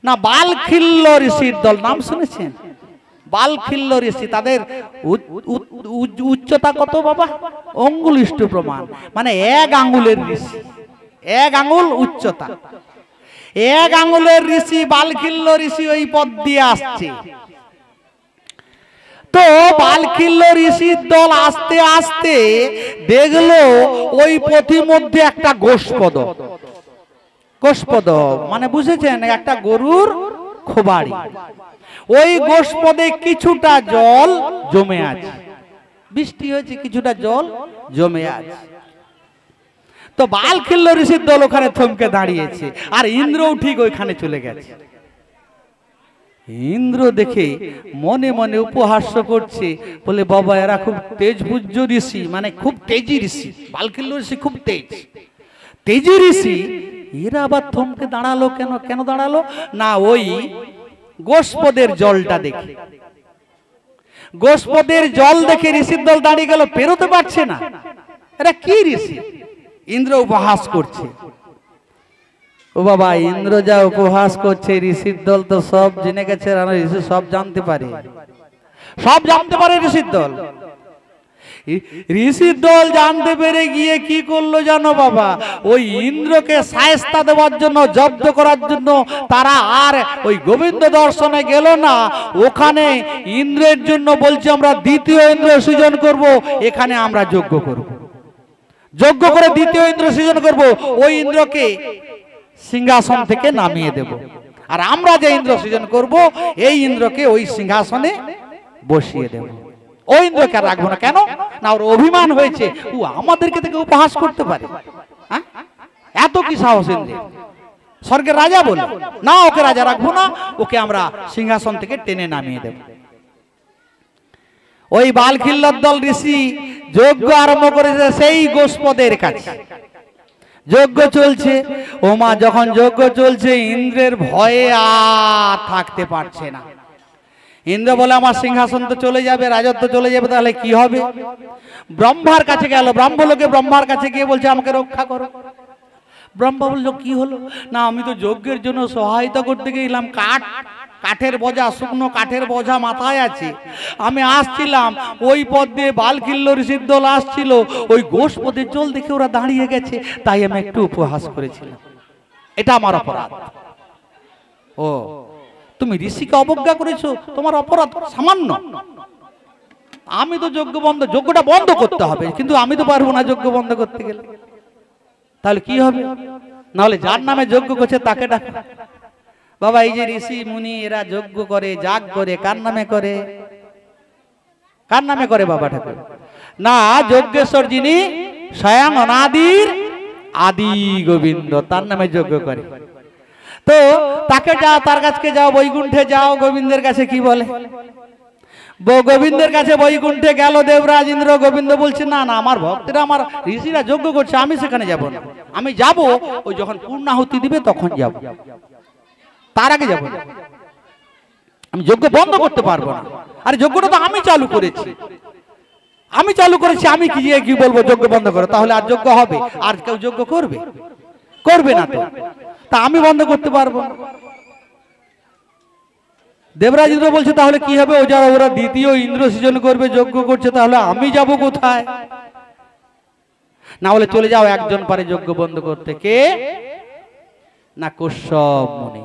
না, বালখিল্য ঋষির দল, নাম শুনেছেন? বালখিল্য ঋষি, তাদের উচ্চতা কত বাবা? অঙ্গুলিষ্ঠ প্রমাণ, মানে 1 আঙ্গুলের ঋষি, 1 আঙ্গুল উচ্চতা। 1 আঙ্গুলের ঋষি বালখিল্য ঋষি ওই পথ দিয়ে আসছে। তো বালখিল্য ঋষির দল আস্তে আস্তে দেখলো ওই পথির মধ্যে একটা গোষ্পদ। গোষ্পদ মানে বুঝেছেন, একটা গরুর খোবাড়ি। ওই গোষ্পদে কিছুটা জল জমে আছে, বৃষ্টি হয়েছে, কিছুটা জল জমে আছে। তো বালখিল্য ঋষির দল ওখানে থমকে দাঁড়িয়েছে, আর ইন্দ্রও ঠিক ওইখানে চলে গেছে। ইন্দ্র দেখে মনে মনে উপহাস্য করছে, বলে বাবা এরা খুব তেজভুজ ঋষি, মানে খুব তেজি ঋষি। বালখিল্য ঋষি খুব তেজি ঋষি, এরা আবার থমকে দাঁড়ালো কেন? কেন দাঁড়ালো না, ওই গোষ্পদের জলটা দেখে। গোষ্পদের জল দেখে ঋষির দল দাঁড়িয়ে গেল, পেরোতে পারছে না। এরা কি ঋষি? ইন্দ্র উপহাস করছে। ও বাবা, ইন্দ্র যা উপহাস করছে, ঋষির দল তো সব জেনে গেছে, ঋষি সব জানতে পারে, সব জানতে পারে ঋষির দল। ঋষির দল জানতে পেরে গিয়ে কি করলো জানো বাবা? ওই ইন্দ্রকে শায়েস্তা দেওয়ার জন্য, জব্দ করার জন্য তারা আর ওই গোবিন্দ দর্শনে গেল না। ওখানে ইন্দ্রের জন্য বলছে আমরা দ্বিতীয় ইন্দ্র সৃজন করব, এখানে আমরা যজ্ঞ করব, যজ্ঞ করে দ্বিতীয় ইন্দ্র সৃজন করব। ওই ইন্দ্রকে সিংহাসন থেকে নামিয়ে দেব, আর আমরা যে ইন্দ্র সৃজন করব এই ইন্দ্রকে ওই সিংহাসনে বসিয়ে দেব। ওই ইন্দ্রকে আর রাখবো না। কেন না, ওর অভিমান হয়েছে, ও আমাদেরকে থেকে উপহাস করতে পারে। এত কি সাহস ইন্দ্রের? স্বর্গের রাজা বলে না, ওকে রাজা রাখবো না, ওকে আমরা সিংহাসন থেকে টেনে নামিয়ে দেব। ওই বালখিল্যর দল ঋষি যজ্ঞ আরম্ভ করেছে সেই গোষ্পদের কাছে। যজ্ঞ চলছে, ওমা যখন যজ্ঞ চলছে ইন্দ্রের ভয়ে আর থাকতে পারছে না। ইন্দ্র বলে আমার সিংহাসন তো চলে যাবে, রাজত্ব চলে যাবে, তাহলে কি হবে? ব্রহ্মার কাছে গেল, ব্রহ্মলোকে ব্রহ্মার কাছে গিয়ে বলছে আমাকে রক্ষা করো। ব্রহ্মা বললো কি হলো না, আমি তো যজ্ঞের জন্য সহায়তা করতে গেলাম, কাঠের বোঝা, শুকনো কাঠের বোঝা মাথায় আছে, আমি আসছিলাম ওই পথ দিয়ে, বালখিল্য ঋষির দল আসছিল, ওই গোষ্পদের জল দেখে ওরা দাঁড়িয়ে গেছে, তাই আমি একটু উপহাস করেছিলাম, এটা আমার অপরাধ। ও তুমি ঋষিকে অবজ্ঞা করেছো, তোমার অপরাধ সামান্য। আমি তো যজ্ঞটা বন্ধ করতে হবে, কিন্তু আমি তো পারবো না যজ্ঞ বন্ধ করতে গেলে। তাহলে কি হবে? নাহলে যার নামে যজ্ঞ করছে তাকে ডাকে। বাবা এই যে ঋষি মুনি এরা যজ্ঞ করে, যাগ করে, কার নামে করে? কার নামে করে বাবা ঠাকুর? না, যজ্ঞেশ্বর যিনি স্বয়ং অনাদির আদি গোবিন্দ, তার নামে যজ্ঞ করে। তো তাকে যাও, তার কাছে যাও, বৈকুণ্ঠে যাও, গোবিন্দের কাছে কি বলে? গোবিন্দের কাছে বৈকুণ্ঠে গেল দেবরাজ ইন্দ্র। গোবিন্দ বলছে না না, আমার ভক্তরা, আমার ঋষিরা যজ্ঞ করছে, আমি সেখানে যাব না। আমি যাব ওই যখন পূর্ণাহুতি দিবে তখন যাব, তার আগে যাব না। আমি যজ্ঞ বন্ধ করতে পারবো না। আরে যজ্ঞটা তো আমি চালু করেছি, আমি কি বলবো যজ্ঞ বন্ধ করো? তাহলে আর যজ্ঞ হবে? আর কেউ যজ্ঞ করবে? করবে না তো, তা আমি বন্ধ করতে পারবো না। দেবরাজ ইন্দ্র বলছে তাহলে কি হবে? ওরা দ্বিতীয় ইন্দ্র সৃজন করবে, যজ্ঞ করছে, তাহলে আমি যাব কোথায়? না হলে চলে যাও, একজন পারে যজ্ঞ বন্ধ করতে। কে? না, কশ্যপ মুনি।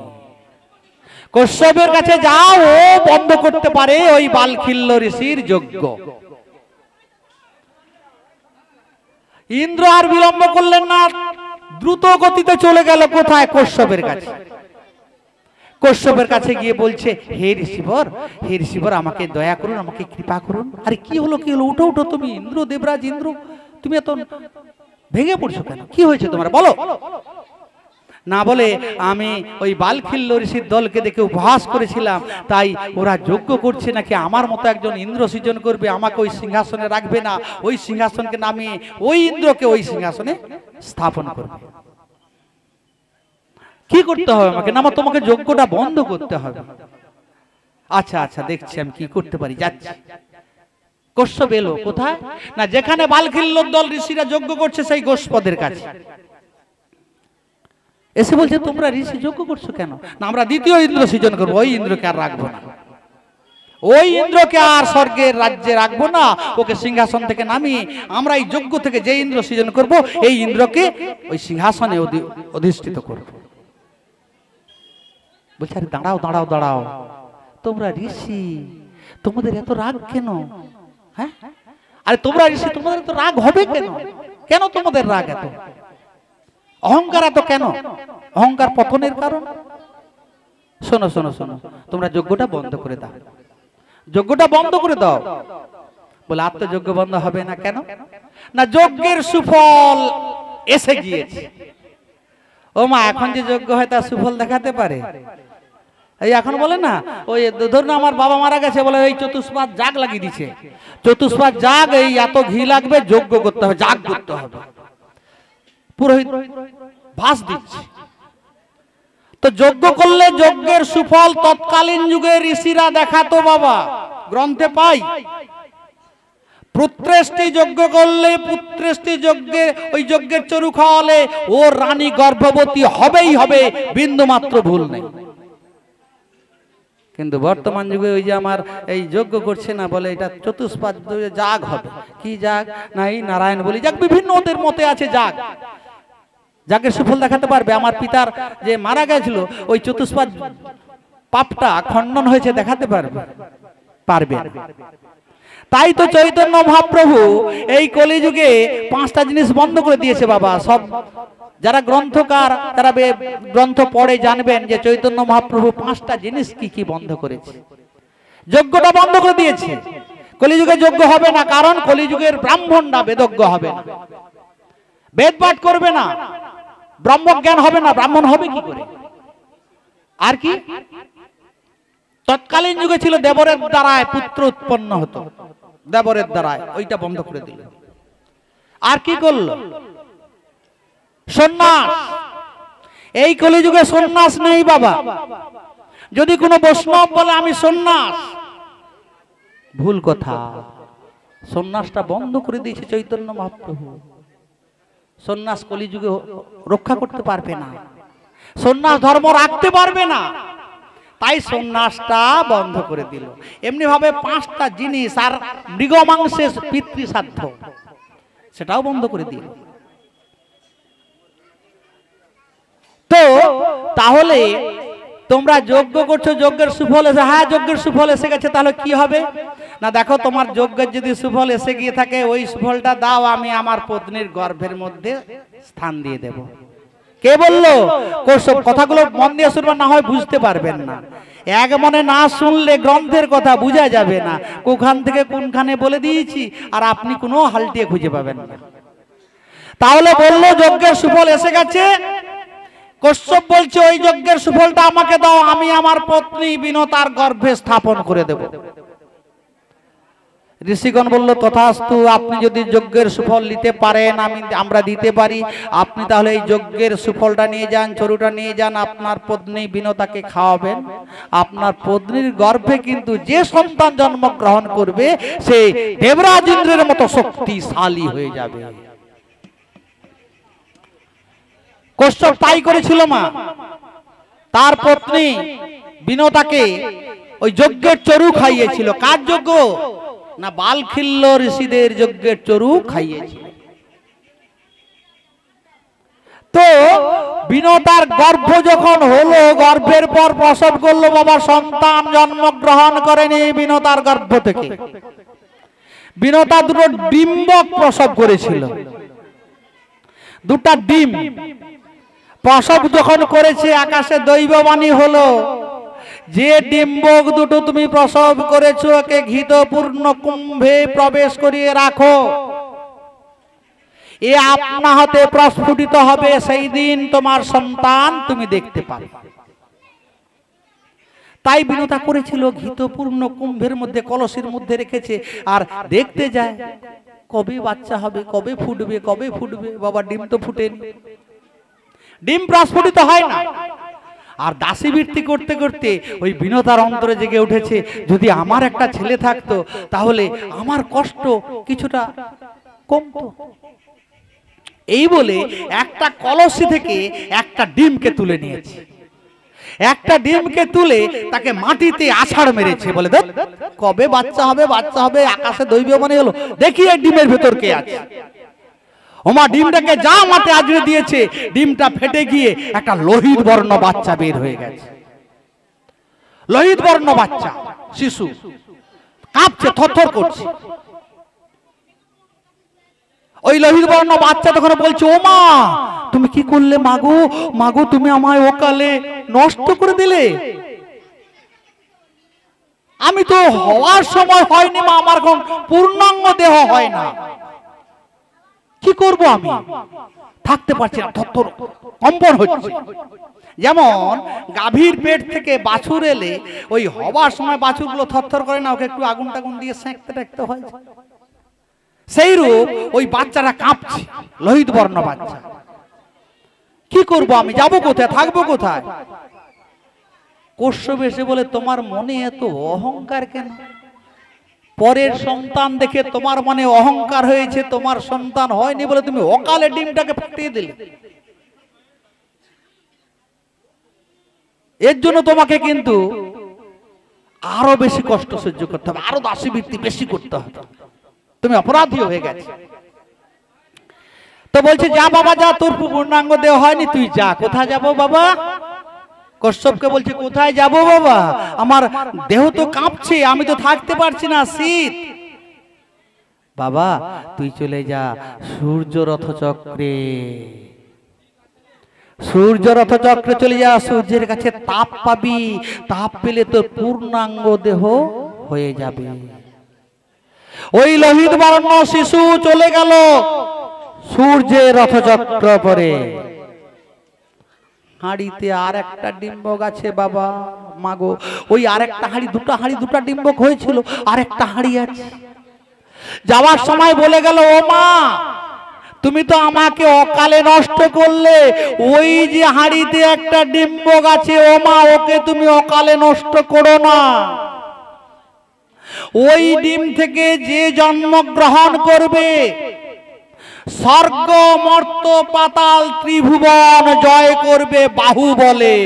কশ্যপের কাছে যাও, ও বন্ধ করতে পারে ওই বালখিল্য ঋষির যজ্ঞ। ইন্দ্র আর বিলম্ব করলেন না, দ্রুত গতিতে চলে গেল কোথায়? কশ্যপের কাছে। কশ্যপের কাছে গিয়ে বলছে হে ঋষিবর, আমাকে দয়া করুন, আমাকে কৃপা করুন। আরে কি হলো, উঠো উঠো, তুমি ইন্দ্র, দেবরাজ ইন্দ্র, তুমি এত ভেঙে পড়ছো কেন? কি হয়েছে তোমার, বলো। না বলে আমি ওই বালখিল্য ঋষির দলকে দেখে উপহাস করেছিলাম, তাই ওরা যজ্ঞ করছে নাকি আমার মতো একজন ইন্দ্র সৃজন করবে, আমাকে ওই সিংহাসনে রাখবে না, ওই সিংহাসনকে নামিয়ে ওই ইন্দ্রকে ওই সিংহাসনে স্থাপন করবে। কি করতে হবে আমাকে? না, তোমাকে যজ্ঞটা বন্ধ করতে হবে। আচ্ছা আচ্ছা, দেখছি আমি কি করতে পারি, যাচ্ছি। কশ্যপ এলো কোথায়? না, যেখানে বালখিল্য দল ঋষিরা যজ্ঞ করছে সেই গোষ্পদের কাছে। এসে বলছে তোমরা ঋষি যজ্ঞ করছো কেন? না, আমরা দ্বিতীয় ইন্দ্র সৃজন করবো, ওই ইন্দ্রকে আর রাখবো না, ওই ইন্দ্রকে আর স্বর্গের রাজ্যে রাখবো না, ওকে সিংহাসন থেকে নামিয়ে আমরা এই যজ্ঞ থেকে যে ইন্দ্র সৃজন করব, এই ইন্দ্রকে ওই সিংহাসনে অধিষ্ঠিত করব। বলছে আরে দাঁড়াও দাঁড়াও দাঁড়াও, তোমরা ঋষি, তোমাদের এত রাগ কেন? হ্যাঁ, আরে তোমরা ঋষি, তোমাদের এত রাগ হবে কেন? কেন তোমাদের রাগ এত? অহংকার এত কেন? অহংকার পতনের কারণ। শোনো শোনো শোনো, তোমরা যজ্ঞটা বন্ধ করে দাও, যজ্ঞটা বন্ধ করে দাও। বলে আত্মযজ্ঞ বন্ধ হবে না কেন? না যজ্ঞের সুফল এসে গিয়েছে। ও মা, এখন যে যজ্ঞ হয় তার সুফল দেখাতে পারে? এই এখন বলে না, ওই ধরুন আমার বাবা মারা গেছে, বলে এই চতুষ্পাদ যাগ লাগিয়ে দিচ্ছে, চতুষ্পাদ যাগ, এই এত ঘি লাগবে, যজ্ঞ করতে হবে, যাগ করতে হবে, পুরোহিত ভাস দিচ্ছে। তো যজ্ঞ করলে যজ্ঞের সুফল তৎকালীন যুগে ঋষিরা দেখাতো বাবা, গ্রন্থে পাই। পুত্রেষ্টি যজ্ঞ করলে, পুত্রেষ্টি যজ্ঞে ওই যজ্ঞের চরু খাওয়ালে ও রানী গর্ভবতী হবেই হবে, বিন্দু মাত্র ভুল নেই। কিন্তু বর্তমান যুগে ওই যে আমার এই যজ্ঞ করছে না, বলে এটা চতুষ্পাদ যাগ হবে। কি যাগ? না এই নারায়ণ বলি যাগ, বিভিন্ন ওদের মতে আছে যাগ, যাগের সুফল দেখাতে পারবে। আমার পিতার যে মারা গেছিল, ওই চতুষ্পাদ পাপটা খণ্ডন হয়েছে, দেখাতে পারবে? পারবে। তাই তো চৈতন্য মহাপ্রভু এই কলিযুগে 5টা জিনিস বন্ধ করে দিয়েছে বাবা। সব যারা গ্রন্থকার, তারা গ্রন্থ পড়ে জানবেন যে চৈতন্য মহাপ্রভু 5টা জিনিস কি কি বন্ধ করেছে। যজ্ঞটা বন্ধ করে দিয়েছে, কলিযুগে যজ্ঞ হবে না, কারণ কলিযুগের ব্রাহ্মণরা বেদজ্ঞ হবে না, বেদ পাঠ করবে না, ব্রহ্মজ্ঞান হবে না, ব্রাহ্মণ হবে কি করে? আর কি তৎকালীন যুগে ছিল দেবরের দ্বারায় পুত্র উৎপন্ন হতো, দেবরের দ্বারায়, ওইটা বন্ধ করে দিল। আর কি করলো? সন্ন্যাস। এই কলিযুগে সন্ন্যাস নেই বাবা। যদি কোনো বৈষ্ণব বলে আমি সন্ন্যাস, ভুল কথা। সন্ন্যাসটা বন্ধ করে দিয়েছে চৈতন্য মহাপ্রভু। সন্ন্যাস কলিযুগে রক্ষা করতে পারবে না, সন্ন্যাস ধর্ম রাখতে পারবে না, তাই সন্ন্যাসটা বন্ধ করে দিল। এমনি ভাবে 5টা জিনিস, আর মৃগমাংসের পিতৃশ্রাদ্ধ, সেটাও বন্ধ করে দিল। তো তাহলে তোমরা যজ্ঞ করছো, যজ্ঞের সুফল এসে, হ্যাঁ যজ্ঞের সুফল এসে গেছে, তাহলে কি হবে? না দেখো, তোমার যজ্ঞের যদি সুফল এসে গিয়ে থাকে, ওই সুফলটা দাও, আমি আমার পত্নীর গর্ভের মধ্যে স্থান দিয়ে দেব। কে বললো? কোসব কথাগুলো মন দিয়ে শুনবেন, না হয় বুঝতে পারবেন না। এক মনে না শুনলে গ্রন্থের কথা বোঝা যাবে না, কোখান থেকে কোনখানে বলে দিয়েছি, আর আপনি কোনো হালটিয়ে খুঁজে পাবেন না। তাহলে বললো যজ্ঞের সুফল এসে গেছে। কশ্যপ বলছে ওই যজ্ঞের সুফলটা আমাকে দাও, আমি আমার পত্নী বিনতার গর্ভে স্থাপন করে দেব। ঋষিগণ বলল তথাস্তু, আপনি যদি যজ্ঞের সুফল নিতে পারেন, আমরা দিতে পারি, আপনি তাহলে এই যজ্ঞের সুফলটা নিয়ে যান, চরুটা নিয়ে যান, আপনার পত্নী বিনতাকে খাওয়াবেন। আপনার পত্নীর গর্ভে কিন্তু যে সন্তান জন্মগ্রহণ করবে, সে দেবরাজ ইন্দ্রের মতো শক্তিশালী হয়ে যাবে। কশ্যপ তাই করেছিল মা। তার পত্নী বিনতাকে ওই যজ্ঞের চরু খাইয়েছিল। কার যজ্ঞ? না বালখিল্য ঋষিদের যজ্ঞের চরু খাইয়েছিল। তো বিনতার গর্ভ যখন হলো, গর্ভের পর প্রসব করলো বাবা, সন্তান জন্মগ্রহণ করেনি বিনতার গর্ভ থেকে। বিনতা দুটো ডিম্বক প্রসব করেছিল, 2টা ডিম প্রসব যখন করেছে, আকাশে দৈববাণী হলো, যে ডিম্বক দুটো তুমি প্রসব করেছো, একে ঘৃতপূর্ণ কুম্ভে প্রবেশ করিয়ে রাখো, এ আপনা হতে প্রস্ফুটিত হবে, সেই দিন তোমার সন্তান তুমি দেখতে পাবে। তাই বিনতা করেছিল, ঘৃতপূর্ণ কুম্ভের মধ্যে, কলসের মধ্যে রেখেছে, আর দেখতে যায় কবে বাচ্চা হবে, কবে ফুটবে, কবে ফুটবে। বাবা ডিম তো ফুটেনি, ডিম প্রস্ফুটিত হয় না। আর দাসী বৃত্তি করতে করতে ওই বিনতার অন্তরে জেগে উঠেছে, যদি আমার একটা ছেলে থাকতো, তাহলে আমার কষ্ট কিছুটা কমতো। এই বলে একটা কলসি থেকে একটা ডিমকে তুলে নিয়েছে। একটা ডিমকে তুলে তাকে মাটিতে আছাড় মেরেছে, বলে দেখ কবে বাচ্চা হবে, বাচ্চা হবে, আকাশে দৈব মানে হলো, দেখি এই ডিমের ভেতর কে আছে। ওমা ডিমটাকে যা মাঠে আজরে দিয়েছে, ডিমটা ফেটে গিয়ে একটা লোহিত বর্ণ বাচ্চা বের হয়ে গেছে। লোহিত বর্ণ বাচ্চা, শিশু কাঁপছে, থরথর করছে। ওই লোহিত বর্ণ বাচ্চা তখন বলছে, ও মা তুমি কি করলে মাগো, মাগো তুমি আমায় অকালে নষ্ট করে দিলে, আমি তো হওয়ার সময় হয়নি মা, আমার কোন পূর্ণাঙ্গ দেহ হয় না, কি করব আমি, থাকতে পারছি না, থরথর কম্পন হচ্ছে। যেমন গাভীর পেট থেকে বাছুর এলে ওই হওয়ার সময় বাছুরগুলো থরথর করে না, ওকে একটু আগুন টাগুন দিয়ে সেঁকতে টাকতে হয়, সেই রূপ ওই বাচ্চাটা কাঁপছে, লোহিত বর্ণ বাচ্চা। কি করব আমি, যাব কোথায়, থাকবো কোথায়? কশ্যপ এসে বলে, তোমার মনে এত অহংকার কেন? পরের সন্তান দেখে তোমার মনে অহংকার হয়েছে, তোমার সন্তান হয়নি বলে তুমি অকালে ডিমটাকে ফাটিয়ে দিলে। এর জন্য তোমাকে কিন্তু আরো বেশি কষ্ট সহ্য করতে হবে, আরো দাসীবৃত্তি বেশি করতে হবে, তুমি অপরাধী হয়ে গেছে। তো বলছে, যা বাবা যা, তোর পূর্ণাঙ্গ দেহ হয়নি, তুই যা। কোথায় যাব বাবা? কশ্যপকে বলছে, কোথায় যাব বাবা, আমার দেহ তো কাঁপছে, আমি তো থাকতে পারছি না, শীত। বাবা তুই চলে যা সূর্য রথ চক্রে, সূর্য রথ চক্রে চলে যা, সূর্যের কাছে তাপ পাবি, তাপ পেলে তোর পূর্ণাঙ্গ দেহ হয়ে যাবে। ওই লোহিত বর্ণ শিশু চলে গেল সূর্যের রথচক্র পরে। হাঁড়িতে আর একটা ডিম্বক আছে বাবা, মাগো ওই আরেকটা হাঁড়ি, দুটা ডিম্বক হয়েছিল, আরেকটা হাঁড়ি আছে। যাওয়ার সময় বলে গেল, ও মা তুমি তো আমাকে অকালে নষ্ট করলে, ওই যে হাঁড়িতে একটা ডিম্বক আছে, ও মা ওকে তুমি অকালে নষ্ট করো না। ওই ডিম থেকে যে জন্ম গ্রহণ করবে, স্বর্গ মর্ত পাতাল ত্রিভুবন জয় করবে বাহু বলে।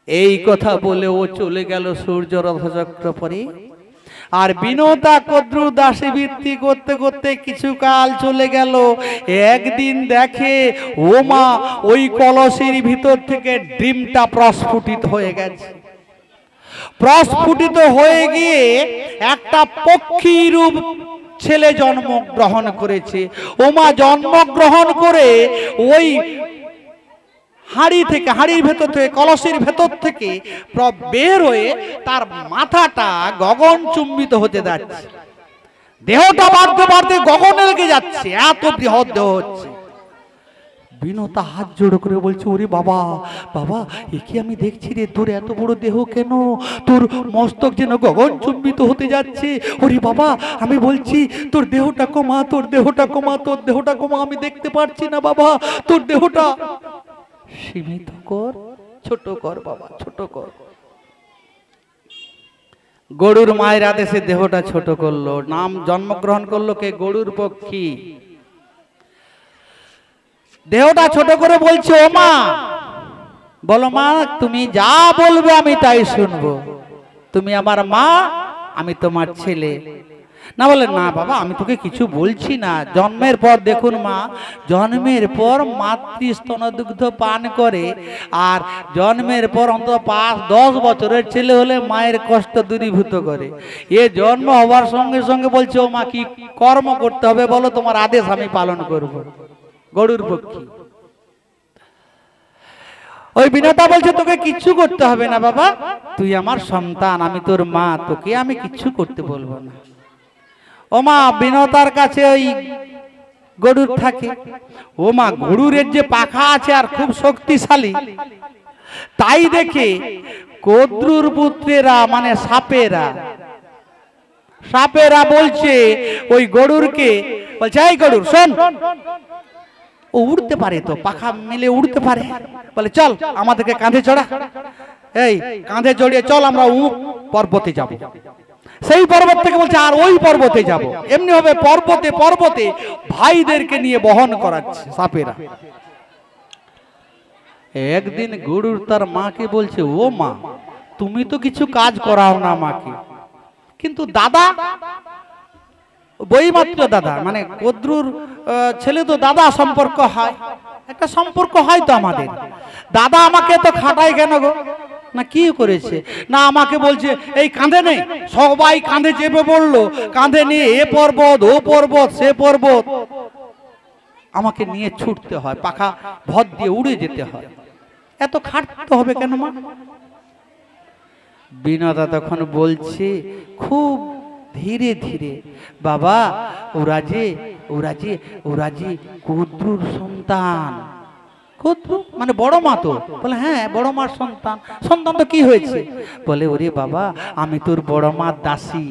এই কথা বলে ও চলে গেল সূর্য রথচক্র পরে। আর বিনতা কদ্রু দাসী বৃত্তি করতে করতে কিছু কাল চলে গেল। একদিন দেখে ও মা ওই কলসির ভিতর থেকে ডিমটা প্রস্ফুটিত হয়ে গেছে। প্রস্ফুটিত হয়ে গিয়ে একটা পক্ষী রূপ ছেলে জন্মগ্রহণ করেছে। ও মা জন্মগ্রহণ করে ওই হাঁড়ি থেকে, হাঁড়ির ভেতর থেকে, কলসির ভেতর থেকে বের হয়ে তার মাথাটা গগন চুম্বিত হতে যাচ্ছে, দেহটা বাড়তে বাড়তে গগনে লেগে যাচ্ছে, এত বৃহৎ দেহ হচ্ছে। বিনতা হাত জোড় করে বলছে, ওরে বাবা বাবা এ কি আমি দেখছি রে, তোর এত বড় দেহ কেন, তোর মস্তক যেন গগন চুম্বিত হতে যাচ্ছে। ওরে বাবা আমি বলছি তোর দেহটা কমা, তোর দেহটা কমা, তোর দেহটা কমা, আমি দেখতে পারছি না বাবা, তোর দেহটা সীমিত কর, ছোট কর বাবা, ছোট কর। গরুর মায়ের আদেশে দেহটা ছোট করলো, নাম জন্মগ্রহণ করলো কে, গরুর পক্ষী। দেহটা ছোট করে বলছে, ও মা বলো মা তুমি যা বলবে আমি তাই শুনবো, তুমি আমার মা আমি তোমার ছেলে। না বলে, না বাবা আমি তোকে কিছু বলছি না। জন্মের পর দেখুন মা, জন্মের পর মাতৃ স্তনদুগ্ধ পান করে, আর জন্মের পর অন্তত 5-10 বছরের ছেলে হলে মায়ের কষ্ট দূরীভূত করে। এ জন্ম হওয়ার সঙ্গে সঙ্গে বলছে, ও মা কি কর্ম করতে হবে বলো, তোমার আদেশ আমি পালন করব। গরুর পক্ষী। ওই বিনতা বলছে, তোকে কিচ্ছু করতে হবে না বাবা, তুই আমার সন্তান, আমি তোর মা, তোকে আমি কিচ্ছু করতে বলবো না। ও মা বিনতার কাছে ওই গরুর থাকে। ও মা গরুরের যে পাখা আছে আর খুব শক্তিশালী, তাই দেখে কদ্রুর পুত্রেরা মানে সাপেরা বলছে ওই গরুরকে, বলছে এই গরুর শোন, ও উড়তে পারে তো, পাখা মিলে উড়তে পারে, বলে চল আমাদেরকে কাঁধে চড়া, এই কাঁধে চড়িয়ে চল আমরা পর্বতে যাব। সেই পর্বত থেকে বলছে আর ওই পর্বতে যাব। এমনি ভাবে পর্বতে পর্বতে ভাইদেরকে নিয়ে বহন করাচ্ছে সাপেরা। একদিন গরুর তার মাকে বলছে, ও মা, তুমি তো কিছু কাজ করাও না মাকে, কিন্তু দাদা, বইমাত্র দাদা, মানে কদ্রুর ছেলে তো দাদা সম্পর্ক হয়, একটা সম্পর্ক হয় তো আমাদের, দাদা আমাকে তো খাটায় কেন গো? না কি করেছে? না আমাকে বলছে এই কাঁধে নেই, সবাই কাঁধে চেপে পড়লো, কাঁধে নিয়ে এ পর্বত ও পর্বত সে পর্বত, আমাকে নিয়ে ছুটতে হয়, পাখা ভর দিয়ে উড়ে যেতে হয়, এত খাটতে হবে কেন মা? বিনোদা তখন বলছে খুব ধীরে ধীরে, বাবা ওরা যে কদ্রুর সন্তান। কদ্রু মানে বড় মা তো? বলে হ্যাঁ বড় মার সন্তান। সন্তান তো কি হয়েছে? বলে ওরে বাবা, আমি তোর বড় মার দাসী,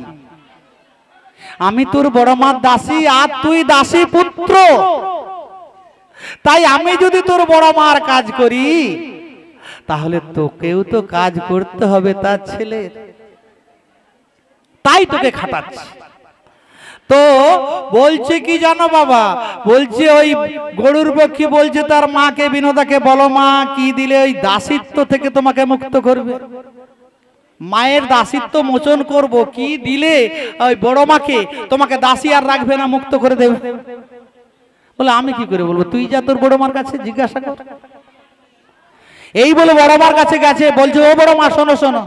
আমি তোর বড় মার দাসী, আর তুই দাসী পুত্র, তাই আমি যদি তোর বড় মার কাজ করি তাহলে তোকেও তো কাজ করতে হবে তার ছেলের, তাই তোকে খাটাচ্ছে। তো বলছে কি জানো বাবা, বলছে ওই গরুর পক্ষী বলছে তার মাকে, বিনোদাকে, বলো মা কি দিলে ওই দাসিত্ব থেকে তোমাকে মুক্ত করবে? মায়ের দাসিত্ব মোচন করব, কি দিলে ওই বড় মাকে তোমাকে দাসী আর রাখবে না, মুক্ত করে দেবে? বলে আমি কি করে বলবো, তুই যা তোর বড় মার কাছে জিজ্ঞাসা কর। এই বলে বড় মার কাছে গেছে, বলছে ও বড় মা শোনো শোনো,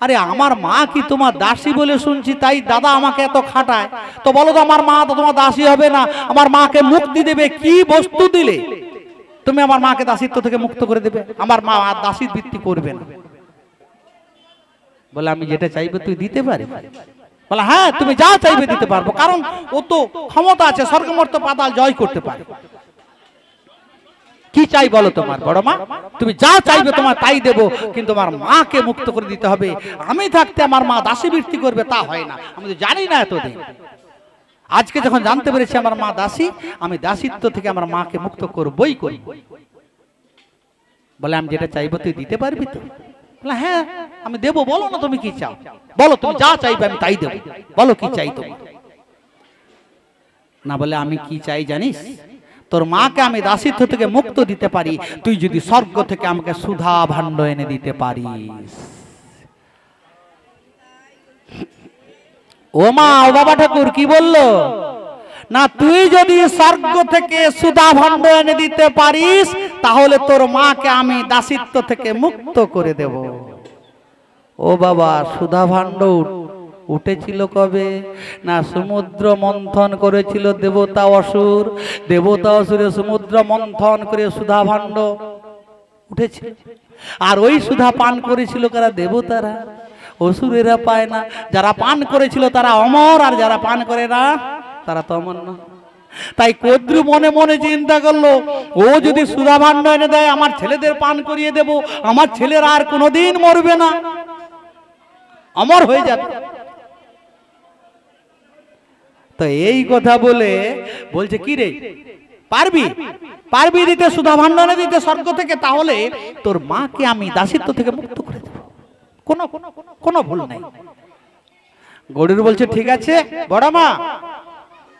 আরে আমার মা কি তোমার দাসী বলে শুনছি, তাই দাদা আমাকে এত খাটায়, তো বলো তো আমার মা তো তোমার দাসী হবে না, আমার মাকে মুক্তি দেবে, কি বস্তু দিলে তুমি আমার মাকে দাসিত্ব থেকে মুক্ত করে দেবে, আমার মা আর দাসীর বৃত্তি করবে না? বলে আমি যেটা চাইবো তুই দিতে পারি? বলে হ্যাঁ তুমি যা চাইবে দিতে পারবো, কারণ ও তো ক্ষমতা আছে, স্বর্গমর্ত পাতাল জয় করতে পারে। কি চাই বলো তোমার বড় মা, তুমি যা চাইবে তোমার তাই দেবো, কিন্তু আমার মাকে মুক্ত করে দিতে হবে, আমি থাকতে আমার মা দাসী বৃত্তি করবে তা হয় না। আমি তো জানি না এতদিন, আজকে যখন জানতে পেরেছি আমার মা দাসী, আমি দাসিত্ব থেকে আমার মাকে মুক্ত করবই করব। বলে আমি যেটা চাইবো তুই দিতে পারবি তো? বলে হ্যাঁ আমি দেবো, বলো না তুমি কি চাও, বলো তুমি যা চাইবে আমি তাই দেবো, বলো কি চাই তুমি? না বলে আমি কি চাই জানিস, তোর মাকে আমি দাসিত্ব থেকে মুক্ত দিতে পারি, তুই যদি স্বর্গ থেকে আমাকে সুধা ভাণ্ড এনে দিতে পারিস। ও মা, ও বাবা ঠাকুর কি বললো? না তুই যদি স্বর্গ থেকে সুধা ভাণ্ড এনে দিতে পারিস তাহলে তোর মাকে আমি দাসিত্ব থেকে মুক্ত করে দেব। ও বাবা, সুধা ভাণ্ড উঠেছিল কবে? না সমুদ্র মন্থন করেছিল দেবতা অসুর, দেবতা অসুরে সমুদ্র মন্থন করে সুধা ভাণ্ড উঠেছিল, আর ওই সুধা পান করেছিল কারা? দেবতারা, অসুরেরা পায় না। যারা পান করেছিল তারা অমর, আর যারা পান করে না তারা তো অমর না। তাই কদ্রু মনে মনে চিন্তা করলো, ও যদি সুধা ভাণ্ড এনে দেয় আমার ছেলেদের পান করিয়ে দেব, আমার ছেলেরা আর কোনোদিন মরবে না, অমর হয়ে যাবে। তো এই কথা বলে বলছে কি রে, পারবি পারবি দিতে সুধা ভাণ্ড এনে দিতে স্বর্গ থেকে? তাহলে তোর মাকে আমি দাসিত্ব থেকে মুক্ত করে দেব, কোনো ভুল নাই। গরুর বলছে ঠিক আছে বড় মা,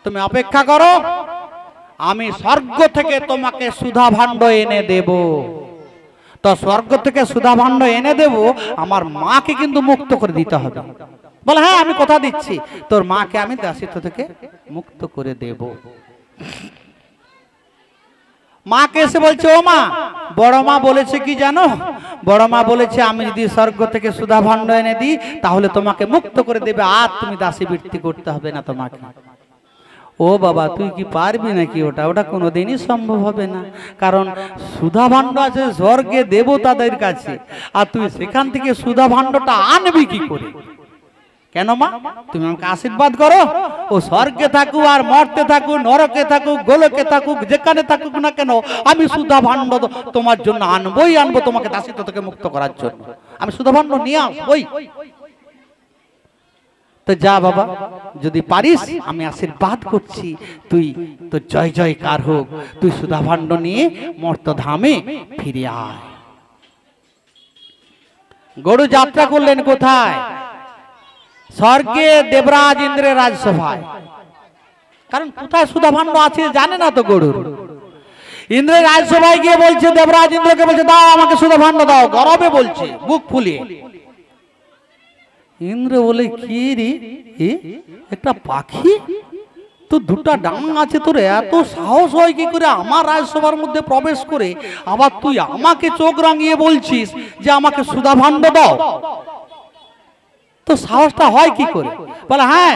তুমি অপেক্ষা করো, আমি স্বর্গ থেকে তোমাকে সুধা ভাণ্ড এনে দেব। তো স্বর্গ থেকে সুধা ভাণ্ড এনে দেব, আমার মাকে কিন্তু মুক্ত করে দিতে হবে। বলে হ্যাঁ আমি কথা দিচ্ছি, তোর মাকে আমি দাসিত্ব থেকে মুক্ত করে দেব। মাকে এসে বলছে, ও মা, বড় মা বলেছে কি জানো? বড় মা বলেছে আমি যদি স্বর্গ থেকে সুধা ভাণ্ড এনে দিই তাহলে তোমাকে মুক্ত করে দেবে, আর তুমি দাসী বৃত্তি করতে হবে না তোমাকে। ও বাবা, তুই কি পারবি নাকি? ওটা কোনোদিনই সম্ভব হবে না, কারণ সুধা ভাণ্ড আছে স্বর্গে দেবতাদের কাছে, আর তুই সেখান থেকে সুধা ভাণ্ডটা আনবি কি করে? কেন মা, তুমি আমাকে আশীর্বাদ করো, ও স্বর্গে থাকুক আর মর্তে থাকুক, নরকে থাকুক, গোলকে থাকুক, যেখানে থাকুক না কেন, আমি সুধা ভাণ্ড তোমার জন্য আনবই আনবো, তোমাকে দাসিত্ব থেকে মুক্ত করার জন্য আমি সুধা ভাণ্ড নিয়ে আসবই। তো যা বাবা, যদি পারিস আমি আশীর্বাদ করছি, তুই তো জয় জয়কার হোক, তুই সুধা ভাণ্ড নিয়ে মর্তধামে ফিরে আয়। গরু যাত্রা করলেন কোথায়? স্বর্গে দেবরাজ ইন্দ্রের রাজসভায়। কারণ কোথায় সুধা ভাণ্ড আছে জানে না তো গরুর। ইন্দ্রের রাজসভায় গিয়ে বলছে, দেবরাজ ইন্দ্রকে বলছে, দাও আমাকে সুধা ভাণ্ড দাও, গরবে বলছে বুক ফুলিয়ে। ইন্দ্র বলে, কি রে, একটা পাখি তো দুটা ডাং আছে, তোর এত সাহস হয় কি করে আমার রাজসভার মধ্যে প্রবেশ করে, আবার তুই আমাকে চোখ রাঙিয়ে বলছিস যে আমাকে সুধা ভাণ্ড দাও, তো সাহসটা হয় কি করে? বলে, হ্যাঁ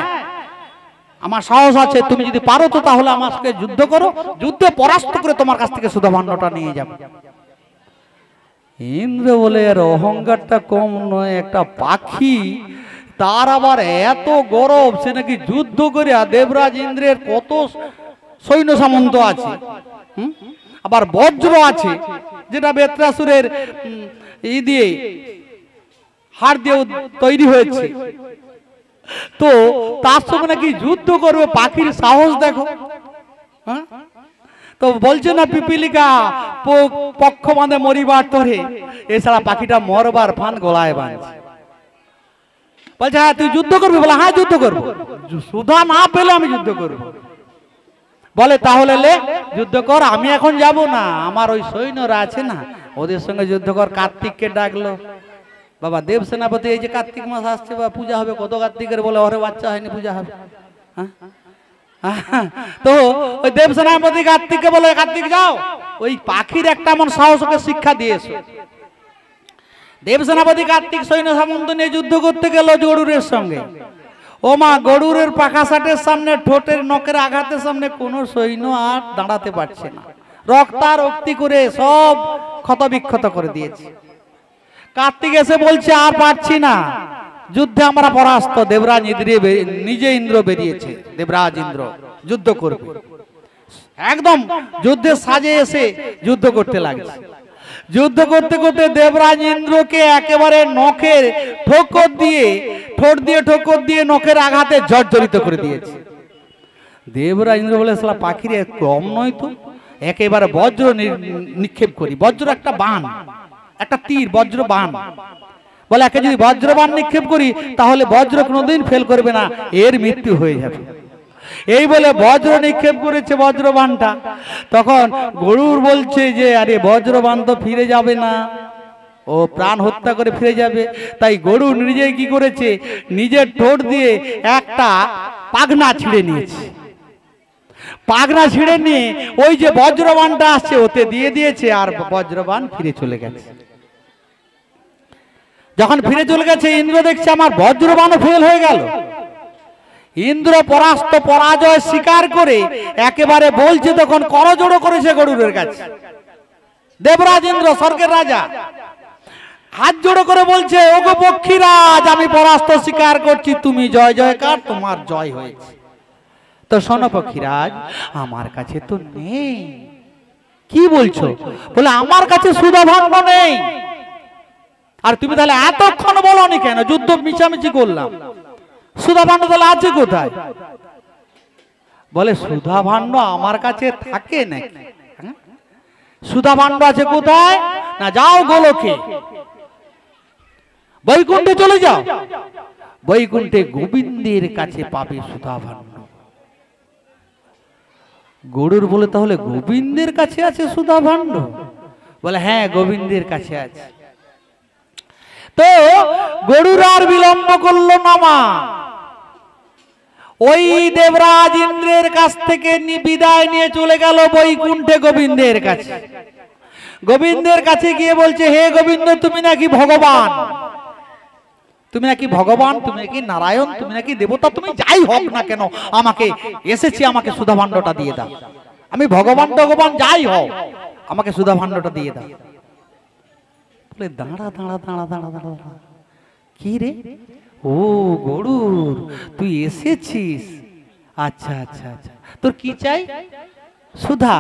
আমার সাহস আছে, তুমি যদি পারো তো তাহলে আমার সাথে যুদ্ধ করো, যুদ্ধে পরাস্ত করে তোমার কাছ থেকে সুধা ভাণ্ডটা নিয়ে যাবে। ইন্দ্র বলে, এর অহংকারটা কম নয়, একটা পাখি, তার আবার এত গরব, সে নাকি যুদ্ধ করে। দেবরাজ ইন্দ্রের কত সৈন্য সামন্ত আছে, আবার বজ্র আছে, যেটা বেত্রাসুরের ই দিয়ে হাড় দিয়ে তৈরি হয়েছে, তো তার সঙ্গে নাকি যুদ্ধ করবে। পাখির সাহস দেখো। হ্যাঁ, তো বলছে না পিপিলিকা পক্ষ বাঁধে মরিবার তরে, এছাড়া পাখিটা মরবার ফান গলায় বাঁধছে। বলছে, হ্যাঁ তুই যুদ্ধ করবি? বলে, হ্যাঁ যুদ্ধ করবো, সুধা না পেলে আমি যুদ্ধ করব। বলে, তাহলে লে যুদ্ধ কর, আমি এখন যাব না, আমার ওই সৈন্যরা আছে না, ওদের সঙ্গে যুদ্ধ কর। কার্তিককে ডাকলো। বাবা দেব সেনাপতি, এই যে কার্তিক মাস আসছে বা পূজা হবে, কত কার্তিকের? বলে, ওরে বাচ্চা হয়নি, পূজা হবে। তো ওই দেব সেনাপতি কার্তিককে বলে, কার্তিক যাও, ওই পাখির একটা এমন সাহসকে শিক্ষা দিয়েছে। দেব সেনাপতি কার্তিক সৈন্য সামন্ত নিয়ে যুদ্ধ করতে গেল গরুরের সঙ্গে। ও মা, গরুরের পাখা শাটের সামনে, ঠোঁটের নখের আঘাতের সামনে কোনো সৈন্য আর দাঁড়াতে পারছে না, রক্তারক্তি করে সব ক্ষত বিক্ষত করে দিয়েছে। কার্তিক এসে বলছে, আর পারছি না, যুদ্ধে আমরা পরাস্ত। দেবরাজ নিজে ইন্দ্র বেরিয়েছে, দেবরাজ ইন্দ্র যুদ্ধ করবে, একদম যুদ্ধের সাজে এসে যুদ্ধ করতে লাগছে। যুদ্ধ করতে করতে দেবরাজ ইন্দ্রকে একেবারে নখের ঠোকর দিয়ে, ঠোঁট দিয়ে ঠোকর দিয়ে নখের আঘাতে জর্জরিত করে দিয়েছে। দেবরাজ ইন্দ্র বলে, সালা পাখির কম নয় তো, একেবারে বজ্র নিক্ষেপ করি। বজ্র একটা বান, একটা তীর, বজ্র বান। বলে, একে যদি বজ্র বান নিক্ষেপ করি তাহলে বজ্র কোনোদিন ফেল করবে না, এর মৃত্যু হয়ে যাবে। এই বলে বজ্র নিক্ষেপ করেছে বজ্রবানটা। তখন গরুর বলছে যে, আরে বজ্রবান তো ফিরে যাবে না, ও প্রাণ হত্যা করে ফিরে যাবে। তাই গরু নিজে কি করেছে, নিজের ঠোঁট দিয়ে একটা পাগনা ছিঁড়ে নিয়েছে। পাগনা ছিঁড়ে নিয়ে ওই যে বজ্রবানটা আসছে ওতে দিয়ে দিয়েছে, আর বজ্রবান ফিরে চলে গেছে। যখন ফিরে চলে গেছে, ইন্দ্র দেখছে আমার বজ্রবানও ফেল হয়ে গেল। ইন্দ্র পরাজয় স্বীকার করে একেবারে বলছে, তখন করজোড়ো করেছে গরুরের কাছে। দেবরাজ ইন্দ্র স্বর্গের রাজা হাত জোড়ো করে বলছে, ওগো পক্ষীরাজ, আমি পরাস্ত স্বীকার করছি, তুমি জয় জয়কার, তোমার জয় হয়েছে। তো শোনো পক্ষীরাজ, আমার কাছে তো নেই। কি বলছো? বলে, আমার কাছে সুধা ভাণ্ড নেই। আর তুমি তাহলে এতক্ষণ বলনি কেন? যুদ্ধ মিছামিছি করলাম, সুধা ভাণ্ড তাহলে আছে কোথায়? বলে, সুধা ভাণ্ড আমার কাছে থাকে নাকি? সুধা ভাণ্ড আছে কোথায়? না, যাও গোলকে, বৈকুণ্ঠে চলে যাও, বৈকুণ্ঠে গোবিন্দের কাছে পাবে সুধা ভাণ্ড। গরুর বলে, তাহলে গোবিন্দের কাছে আছে সুধা ভাণ্ড? বলে, হ্যাঁ গোবিন্দের কাছে আছে। তো গরুর আর বিলম্ব করলো না, মা ওই দেবরাজ ইন্দ্রের কাছ থেকে বিদায় নিয়ে চলে গেল বৈকুণ্ঠে গোবিন্দের কাছে। গোবিন্দের কাছে গিয়ে বলছে, হে গোবিন্দ, তুমি নাকি ভগবান, তুমি নাকি ভগবান, তুমি নাকি নারায়ণ, তুমি নাকি দেবতা, তুমি যাই হোক না কেন, আমাকে এসেছি, আমাকে সুধা ভাণ্ডটা দিয়ে দাও। আমি ভগবান ভগবান যাই হোক, আমাকে সুধা ভাণ্ডটা দিয়ে দাও। বলে, দাঁড়া দাঁড়া দাঁড়া দাঁড়া দাঁড়া, কি রে? ও গরুর, তুই এসেছিস, আচ্ছা আচ্ছা আচ্ছা, তোর কি চাই? সুধা।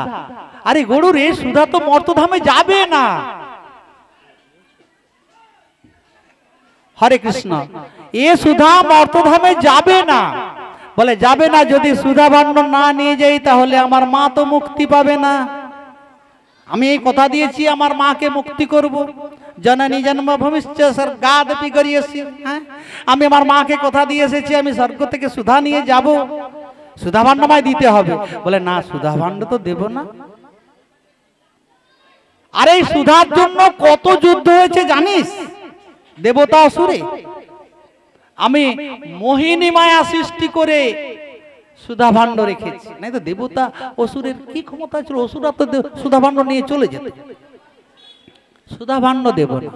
আরে গরুর, এ সুধা তো মর্তধামে যাবে না। হরে কৃষ্ণ, এ সুধা মর্তধামে যাবে না। বলে, যাবে না? যদি সুধা ভাণ্ড না নিয়ে যাই তাহলে আমার মা তো মুক্তি পাবে না। আমি এই কথা দিয়েছি আমার মাকে মুক্তি করব, জননী জন্ম ভবিষ্য স্বর্গাদ পিগরিয়সি। হ্যাঁ, আমি আমার মাকে কথা দিয়ে এসেছি আমি স্বর্গ থেকে সুধা নিয়ে যাব, সুধা ভাণ্ড আমায় দিতে হবে। বলে না, সুধা ভাণ্ড তো দেব না। আর এই সুধার জন্য কত যুদ্ধ হয়েছে জানিস? দেবতা অসুরে। আমি মোহিনী মায়া সৃষ্টি করে সুধা ভাণ্ড রেখেছি, নাই তো দেবতা অসুরের কি ক্ষমতা ছিল? অসুরা তো সুধা ভাণ্ড নিয়ে চলে যেত, সুধা ভাণ্ড দেব না।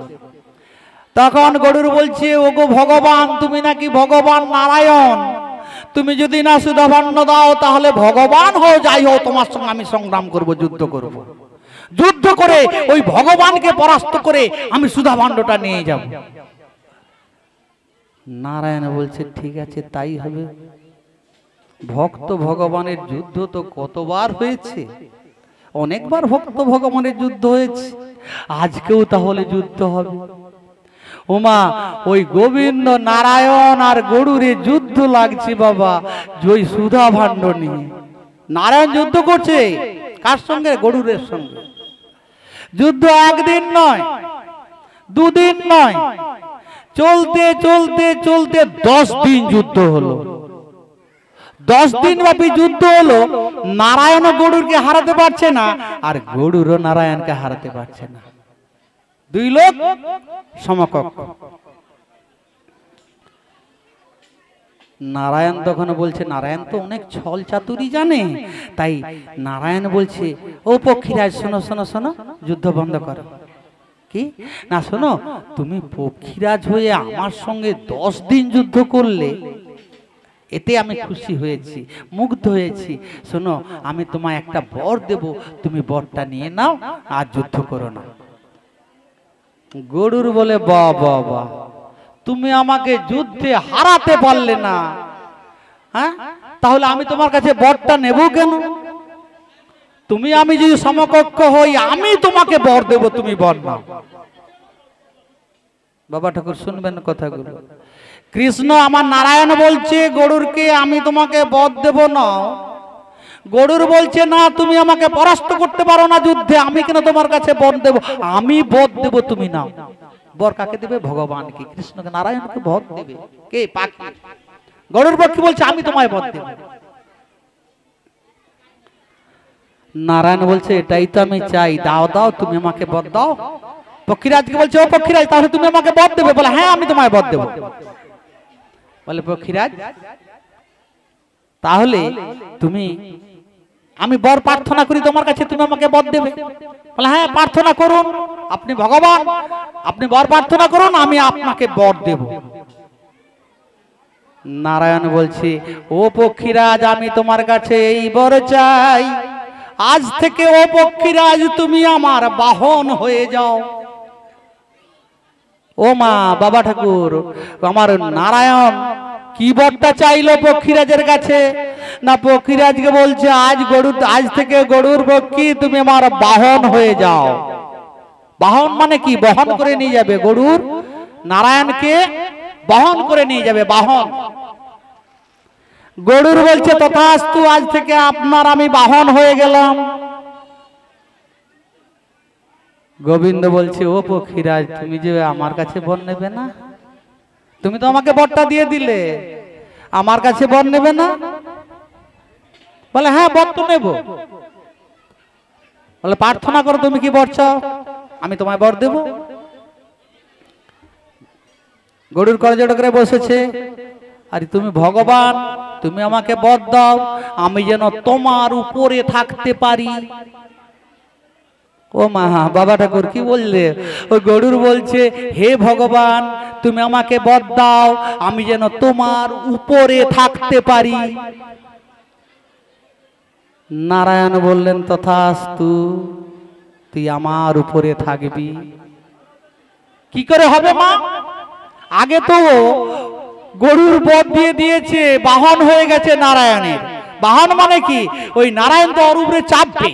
তখন গরুর বলছে, ওগো ভগবান, তুমি নাকি ভগবান নারায়ণ, তুমি যদি না সুধা ভাণ্ড দাও তাহলে ভগবান হও যাই হও, তোমার সঙ্গে আমি সংগ্রাম করব, যুদ্ধ করব। যুদ্ধ করে ওই ভগবানকে পরাস্ত করে আমি সুধা ভাণ্ডটা নিয়ে যাব। নারায়ণ বলছে, ঠিক আছে তাই হবে। ভক্ত ভগবানের যুদ্ধ তো কতবার হয়েছে, অনেকবার ভক্ত ভগবানের যুদ্ধ হয়েছে, আজকেও তাহলে যুদ্ধ হবে। ওমা, ওই গোবিন্দ নারায়ণ আর গরুরে যুদ্ধ লাগছে বাবা, ওই সুধা ভাণ্ড নিয়ে। নারায়ণ যুদ্ধ করছে কার সঙ্গে? গরুরের সঙ্গে। যুদ্ধ একদিন নয়, দুদিন নয়, চলতে চলতে চলতে 10 দিন যুদ্ধ হলো। 10 দিন ব্যাপী যুদ্ধ হলো। নারায়ণ গরুরকে হারাতে পারছে না, আর গরুরও নারায়ণকে হারাতে পারছে না। দুই লোক সমকক্ষ। নারায়ণ তখন বলছে, নারায়ণ তো অনেক ছল চাতুরি জানে, তাই নারায়ণ বলছে, ও পক্ষীরাজ শোনো শোনো শোনো, যুদ্ধ বন্ধ করো। কি না, শোনো, তুমি পক্ষীরাজ হয়ে আমার সঙ্গে 10 দিন যুদ্ধ করলে, এতে আমি খুশি হয়েছি, মুগ্ধ হয়েছি। শোনো, আমি তোমায় একটা বর দেব, তুমি বরটা নিয়ে নাও আর যুদ্ধ করো না। গরুর বলে, বাহ বাহ বাহ, তুমি আমাকে যুদ্ধে হারাতে পারলে না, হ্যাঁ, তাহলে আমি তোমার কাছে বরটা নেব কেন? তুমি আমি যদি সমকক্ষ হই, আমি তোমাকে বর দেব, তুমি বর নাও। বাবা ঠাকুর শুনবেন কথাগুলো। কৃষ্ণ আমার নারায়ণ বলছে গরুরকে, আমি তোমাকে বর দেব না। গরুর বলছে, না, তুমি আমাকে পরাস্ত করতে পারো না যুদ্ধে, আমি কেন তোমার কাছে বর দেব? আমি বর দেব, তুমি নাও। বর কাকে দেবে? ভগবানকে, কৃষ্ণকে, নারায়ণকে বর দেবে কে? পাখি। গরুর পক্ষে বলছে, আমি তোমায় বর দেব। নারায়ণ বলছে, এটাই তো আমি চাই, দাও দাও, তুমি আমাকে বর দাও। পক্ষীরাজকে বলছে, ও পক্ষীরাজ, তাহলে তুমি আমাকে বর দেবে? বলে, হ্যাঁ, আমি তোমায় বর দেব। বলে, পক্ষীরাজ, তাহলে তুমি, আমি বর প্রার্থনা করি তোমার কাছে, তুমি আমাকে বর দেবে? বলে, হ্যাঁ, প্রার্থনা করুন, আপনি ভগবান, আপনি বর প্রার্থনা করুন, আমি আপনাকে বর দেব। নারায়ণ বলছে, ও পক্ষীরাজ, আমি তোমার কাছে এই বর চাই, আজ থেকে ও পক্ষীরাজ তুমি আমার বাহন হয়ে যাও। ও মা, বাবা ঠাকুর, আমার নারায়ণ কি বরটা চাইলো পক্ষীরাজের কাছে? না, পক্ষীরাজকে বলছে, আজ থেকে গরুর পক্ষী তুমি আমার বাহন হয়ে যাও। বাহন মানে কি? বহন করে নিয়ে যাবে, গরুর নারায়ণকে বহন করে নিয়ে যাবে, বাহন। গরুর বলছে, তথাস্তু, আজ থেকে আপনার আমি বাহন হয়ে গেলাম। গোবিন্দ বলছে, ও পক্ষীরাজ, তুমি যে আমার কাছে বর নেবে না? তুমি তো আমাকে বরটা দিয়ে দিলে, আমার কাছে বর নেবে না? বলে, হ্যাঁ, বর তো নেব। বলে, প্রার্থনা করো, তুমি কি বর চাও, আমি তোমায় বর দেব। গরুর করজোড় করে বসেছে, আর তুমি ভগবান, তুমি আমাকে বর দাও, আমি যেন তোমার উপরে থাকতে পারি। ও মা, বাবা ঠাকুর কি বললে? ওই গরুর বলছে, হে ভগবান, তুমি আমাকে বর দাও, আমি যেন তোমার উপরে থাকতে পারি। নারায়ণ বললেন, তথাস্তু, তুই আমার উপরে থাকবি। কি করে হবে মা? আগে তো গরুর বর দিয়ে দিয়েছে, বাহন হয়ে গেছে নারায়ণের। বাহন মানে কি? ওই নারায়ণ তো ওর উপরে চাপবে।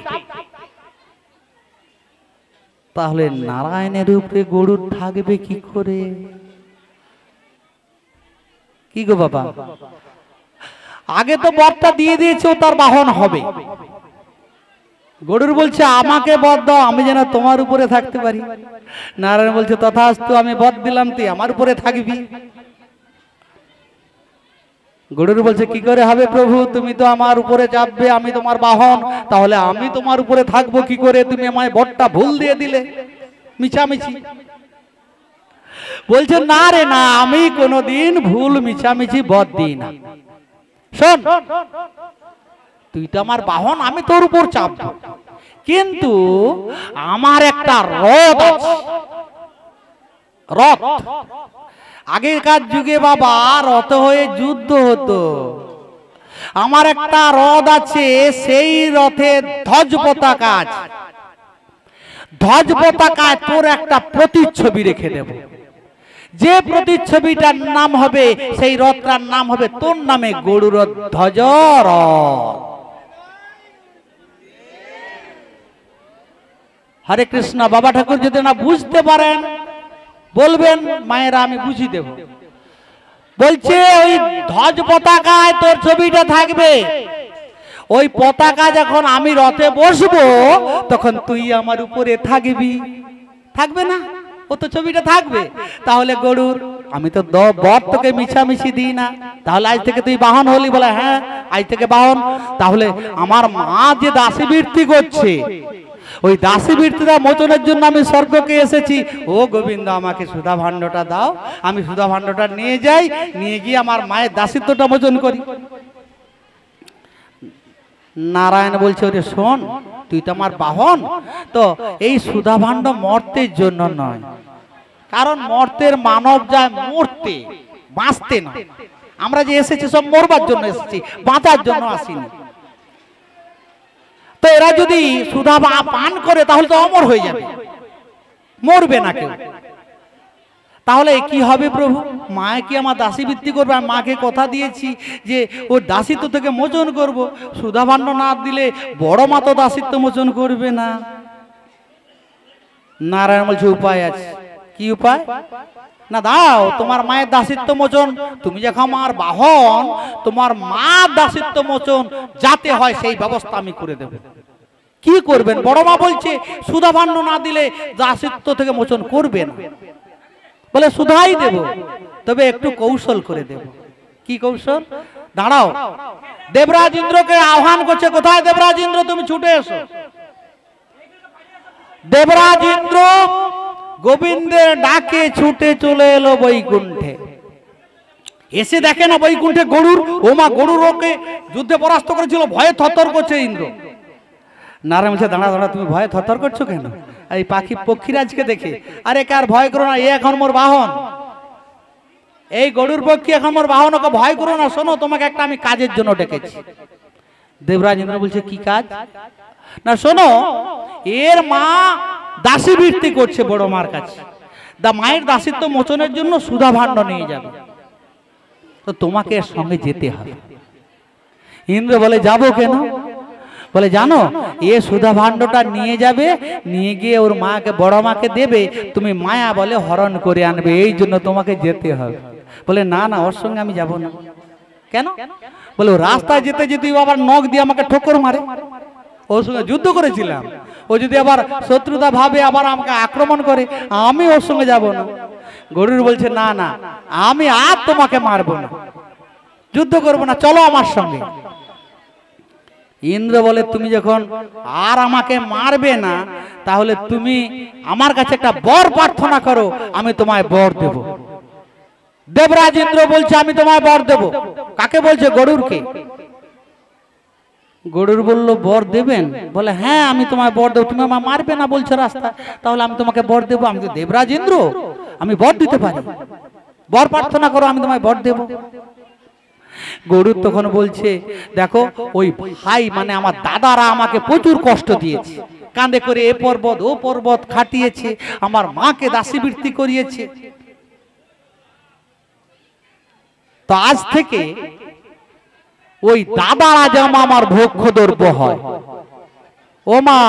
তাহলে নারায়ণের উপরে গরুর থাকবে কি করে? কি গো বাবা, আগে তো বরটা দিয়ে দিয়েছে, ও তার বাহন হবে। গরুর বলছে আমাকে বর দাও, আমি যেন তোমার উপরে থাকতে পারি। নারায়ণ বলছে তথাস্তু, আমি বর দিলাম, তুই আমার উপরে থাকবি। গরুর বলছে কি করে হবে প্রভু, তুমি তো আমার উপরে চাপবে, আমি তোমার বাহন, তাহলে আমি তোমার উপরে থাকবো কি করে? তুমি আমায় বরটা ভুল দিয়ে দিলে, মিছামিছি। বলছে না রে না, আমি কোনোদিন ভুল মিছামিছি বর দিই না। শোন, তুই তো আমার বাহন, আমি তোর উপর চাপবো, কিন্তু আমার একটা রথ আছে। রথ, আগেকার যুগে বাবা রথ হয়ে যুদ্ধ হতো। আমার একটা রথ আছে, সেই রথে ধ্বজ পতাকা আছে। ধ্বজ পতাকায় তোর একটা প্রতিচ্ছবি রেখে দেব। যে প্রতিচ্ছবিটার নাম হবে, সেই রথটার নাম হবে তোর নামে গরুর ধ্বজ রথ। হরে কৃষ্ণ। বাবা ঠাকুর যদি না বুঝতে পারেন বলবেন, মায়েরা আমি বুঝিয়ে দেব। বলছে ওই ধ্বজ পতাকায় তোর ছবিটা থাকবে। ওই পতাকা যখন আমি রথে বসবো, তখন তুই আমার উপরে থাকবি। থাকবে না? ও তো ছবিটা থাকবে। তাহলে গরুর, আমি তো বর তোকে মিছামিছি দিই না, তাহলে আজ থেকে তুই বাহন হলি? বলে হ্যাঁ, আজ থেকে বাহন। তাহলে আমার মা যে দাসী বৃত্তি করছে, ওই দাসী বৃত্তিটা মোচনের জন্য আমি স্বর্গকে এসেছি। ও গোবিন্দ, আমাকে সুধা ভাণ্ডটা দাও, আমি সুধা ভাণ্ডটা নিয়ে যাই, নিয়ে গিয়ে আমার মায়ের দাসিত্বটা মোচন করি। নারায়ণ বলছে ওরে শোন, তুই তো আমার বাহন, তো এই সুধা ভাণ্ড মর্তের জন্য নয়। কারণ মর্তের মানব যায় মরতে, বাঁচতে না। আমরা যে এসেছি সব মরবার জন্য এসেছি, বাঁচার জন্য আসিনি। তো এরা যদি সুধা পান করে তাহলে তো অমর হয়ে যাবে, মরবে না কেউ। তাহলে কি হবে প্রভু? মায়ে কি আমার দাসী বৃত্তি করবে? আমি মাকে কথা দিয়েছি যে ওর দাসিত্ব থেকে মোচন করব। সুধা ভাণ্ড না দিলে বড় মা তো দাসিত্ব মোচন করবে না। নারায়ণ বলছে উপায় আছে। কি উপায়? না দাও, তোমার মায়ের দাসিত্ব মোচন, তুমি যখন আমার বাহন, তোমার মা দাসিত্ব মোচন যাতে হয় সেই ব্যবস্থা আমি করে দেব। কি করবেন? বড় মা বলছে সুধা ভাণ্ড না দিলে দাসিত্ব থেকে মোচন করবে না। বলে সুধাই দেব, তবে একটু কৌশল করে দেব। কি কৌশল? দাঁড়াও। দেবরাজ ইন্দ্রকে আহ্বান করছে। কোথায় দেবরাজ ইন্দ্র? তুমি ছুটে এসো। দেবরাজ ইন্দ্র গোবিন্দের ডাকে ছুটে চলে এলো বৈকুণ্ঠে। এসে দেখে না বৈকুণ্ঠে গরুর। ও মা, গরুর ওকে যুদ্ধে পরাস্ত করেছিল, ভয়ে থরথর করছে ইন্দ্র। নারায়ণ বলছে দাঁড়া দাঁড়া, তুমি ভয়ে থরথর করছো কেন? এই পাখি পক্ষীরাজকে দেখে। আরে কার ভয় করো না, এ এখন মোর বাহন। এই গরুর পক্ষী এখন মোর বাহন, ওকে ভয় করো না। শোনো, তোমাকে একটা আমি কাজের জন্য ডেকেছি। দেবরাজ ইন্দ্র বলছে কি কাজ? না শোনো, এর মা দাসী বৃত্তি করছে বড় মার কাছে। মায়ের দাসিত্ব মোচনের জন্য সুধা ভাণ্ড নিয়ে যাবে, তো তোমাকে এর সঙ্গে যেতে হবে। ইন্দ্র বলে যাবো কেন? বলে জানো, এ সুধা ভাণ্ডটা নিয়ে যাবে, নিয়ে গিয়ে ওর মাকে, বড় মাকে দেবে, তুমি মায়া বলে হরণ করে আনবে, এই জন্য তোমাকে যেতে হবে। বলে না না, ওর সঙ্গে আমি যাব না। কেন? বলে ও রাস্তায় যেতে যেতে আবার নখ দিয়ে আমাকে ঠোকর মারে, ওর সঙ্গে যুদ্ধ করেছিলাম, ও যদি আবার শত্রুতা ভাবে আবার আমাকে আক্রমণ করে, আমি ওর সঙ্গে যাব না। গরুর বলছে না না, আমি আর তোমাকে মারবো না, যুদ্ধ করবো না, চলো আমার সঙ্গে। ইন্দ্র বলে তুমি যখন আর আমাকে মারবে না, তাহলে তুমি আমার কাছে একটা বর প্রার্থনা করো, আমি তোমায় বর দেব। দেবরাজ ইন্দ্র বলছে আমি তোমায় বর দেব। কাকে বলছে? গরুরকে। গরুর বলল বর দেবেন? বলে হ্যাঁ, আমি তোমায় বর দেব। তুমি আমায় মারবে না বলছো রাস্তা, তাহলে আমি তোমাকে বর দেব। আমি তো দেবরাজ ইন্দ্র, আমি বর দিতে পারি। বর প্রার্থনা করো, আমি তোমায় বর দেব। গরুর তখন বলছে দেখো, ওই ভাই মানে আমার দাদারা আমাকে প্রচুর কষ্ট দিয়েছে, কাঁধে করে এ পর্বত ও পর্বত খাটিয়েছে, আমার মাকে দাসী বৃত্তি করিয়েছে। তো আজ থেকে ওই দাদারা যেমন আমার ভক্ষ দ্রব্য হয়। ও মা,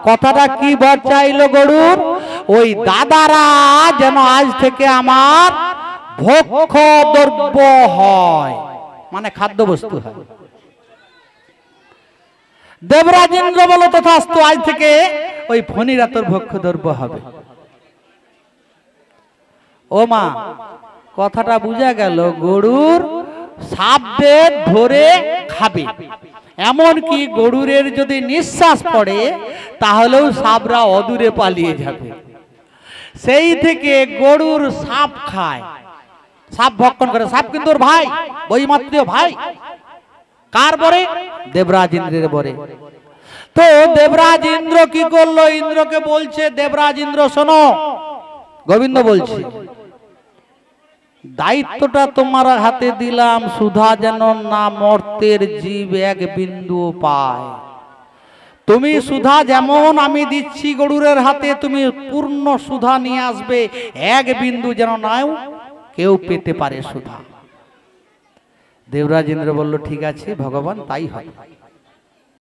কথাটা কি বর চাইলো গরুর? ওই দাদারা যেন আজ থেকে আমার ভক্ষ দ্রব্য হয়, মানে খাদ্য বস্তু হয়। দেবরাজ ইন্দ্র বলো তথাস্তু, আজ থেকে ওই ফণিরা তোর ভক্ষ দ্রব্য হবে। ও মা, কথাটা বুঝা গেল, গরুর সাপে ধরে খাবে, এমনকি গরুরের যদি নিঃশ্বাস পড়ে তাহলেও সাপরা অদূরে পালিয়ে যাবে। সেই থেকে গরুর সাপ খায়, সাপ ভক্ষণ করে। সাপ কিন্তু ওর ভাই, বৈমাত্রীয় ভাই। কার বরে? দেবরাজ ইন্দ্রের বরে। তো দেবরাজ ইন্দ্র কি করলো? ইন্দ্রকে বলছে, দেবরাজ ইন্দ্র শোনো, গোবিন্দ বলছে, দায়িত্বটা তোমার হাতে দিলাম, সুধা যেন না মর্তের জীব এক বিন্দু পায়। তুমি সুধা যেমন আমি দিচ্ছি গরুরের হাতে, তুমি পূর্ণ সুধা নিয়ে আসবে, এক বিন্দু যেন নাও কেউ পেতে পারে সুধা। দেবরাজ ইন্দ্র বলল, ঠিক আছে ভগবান, তাই হয়।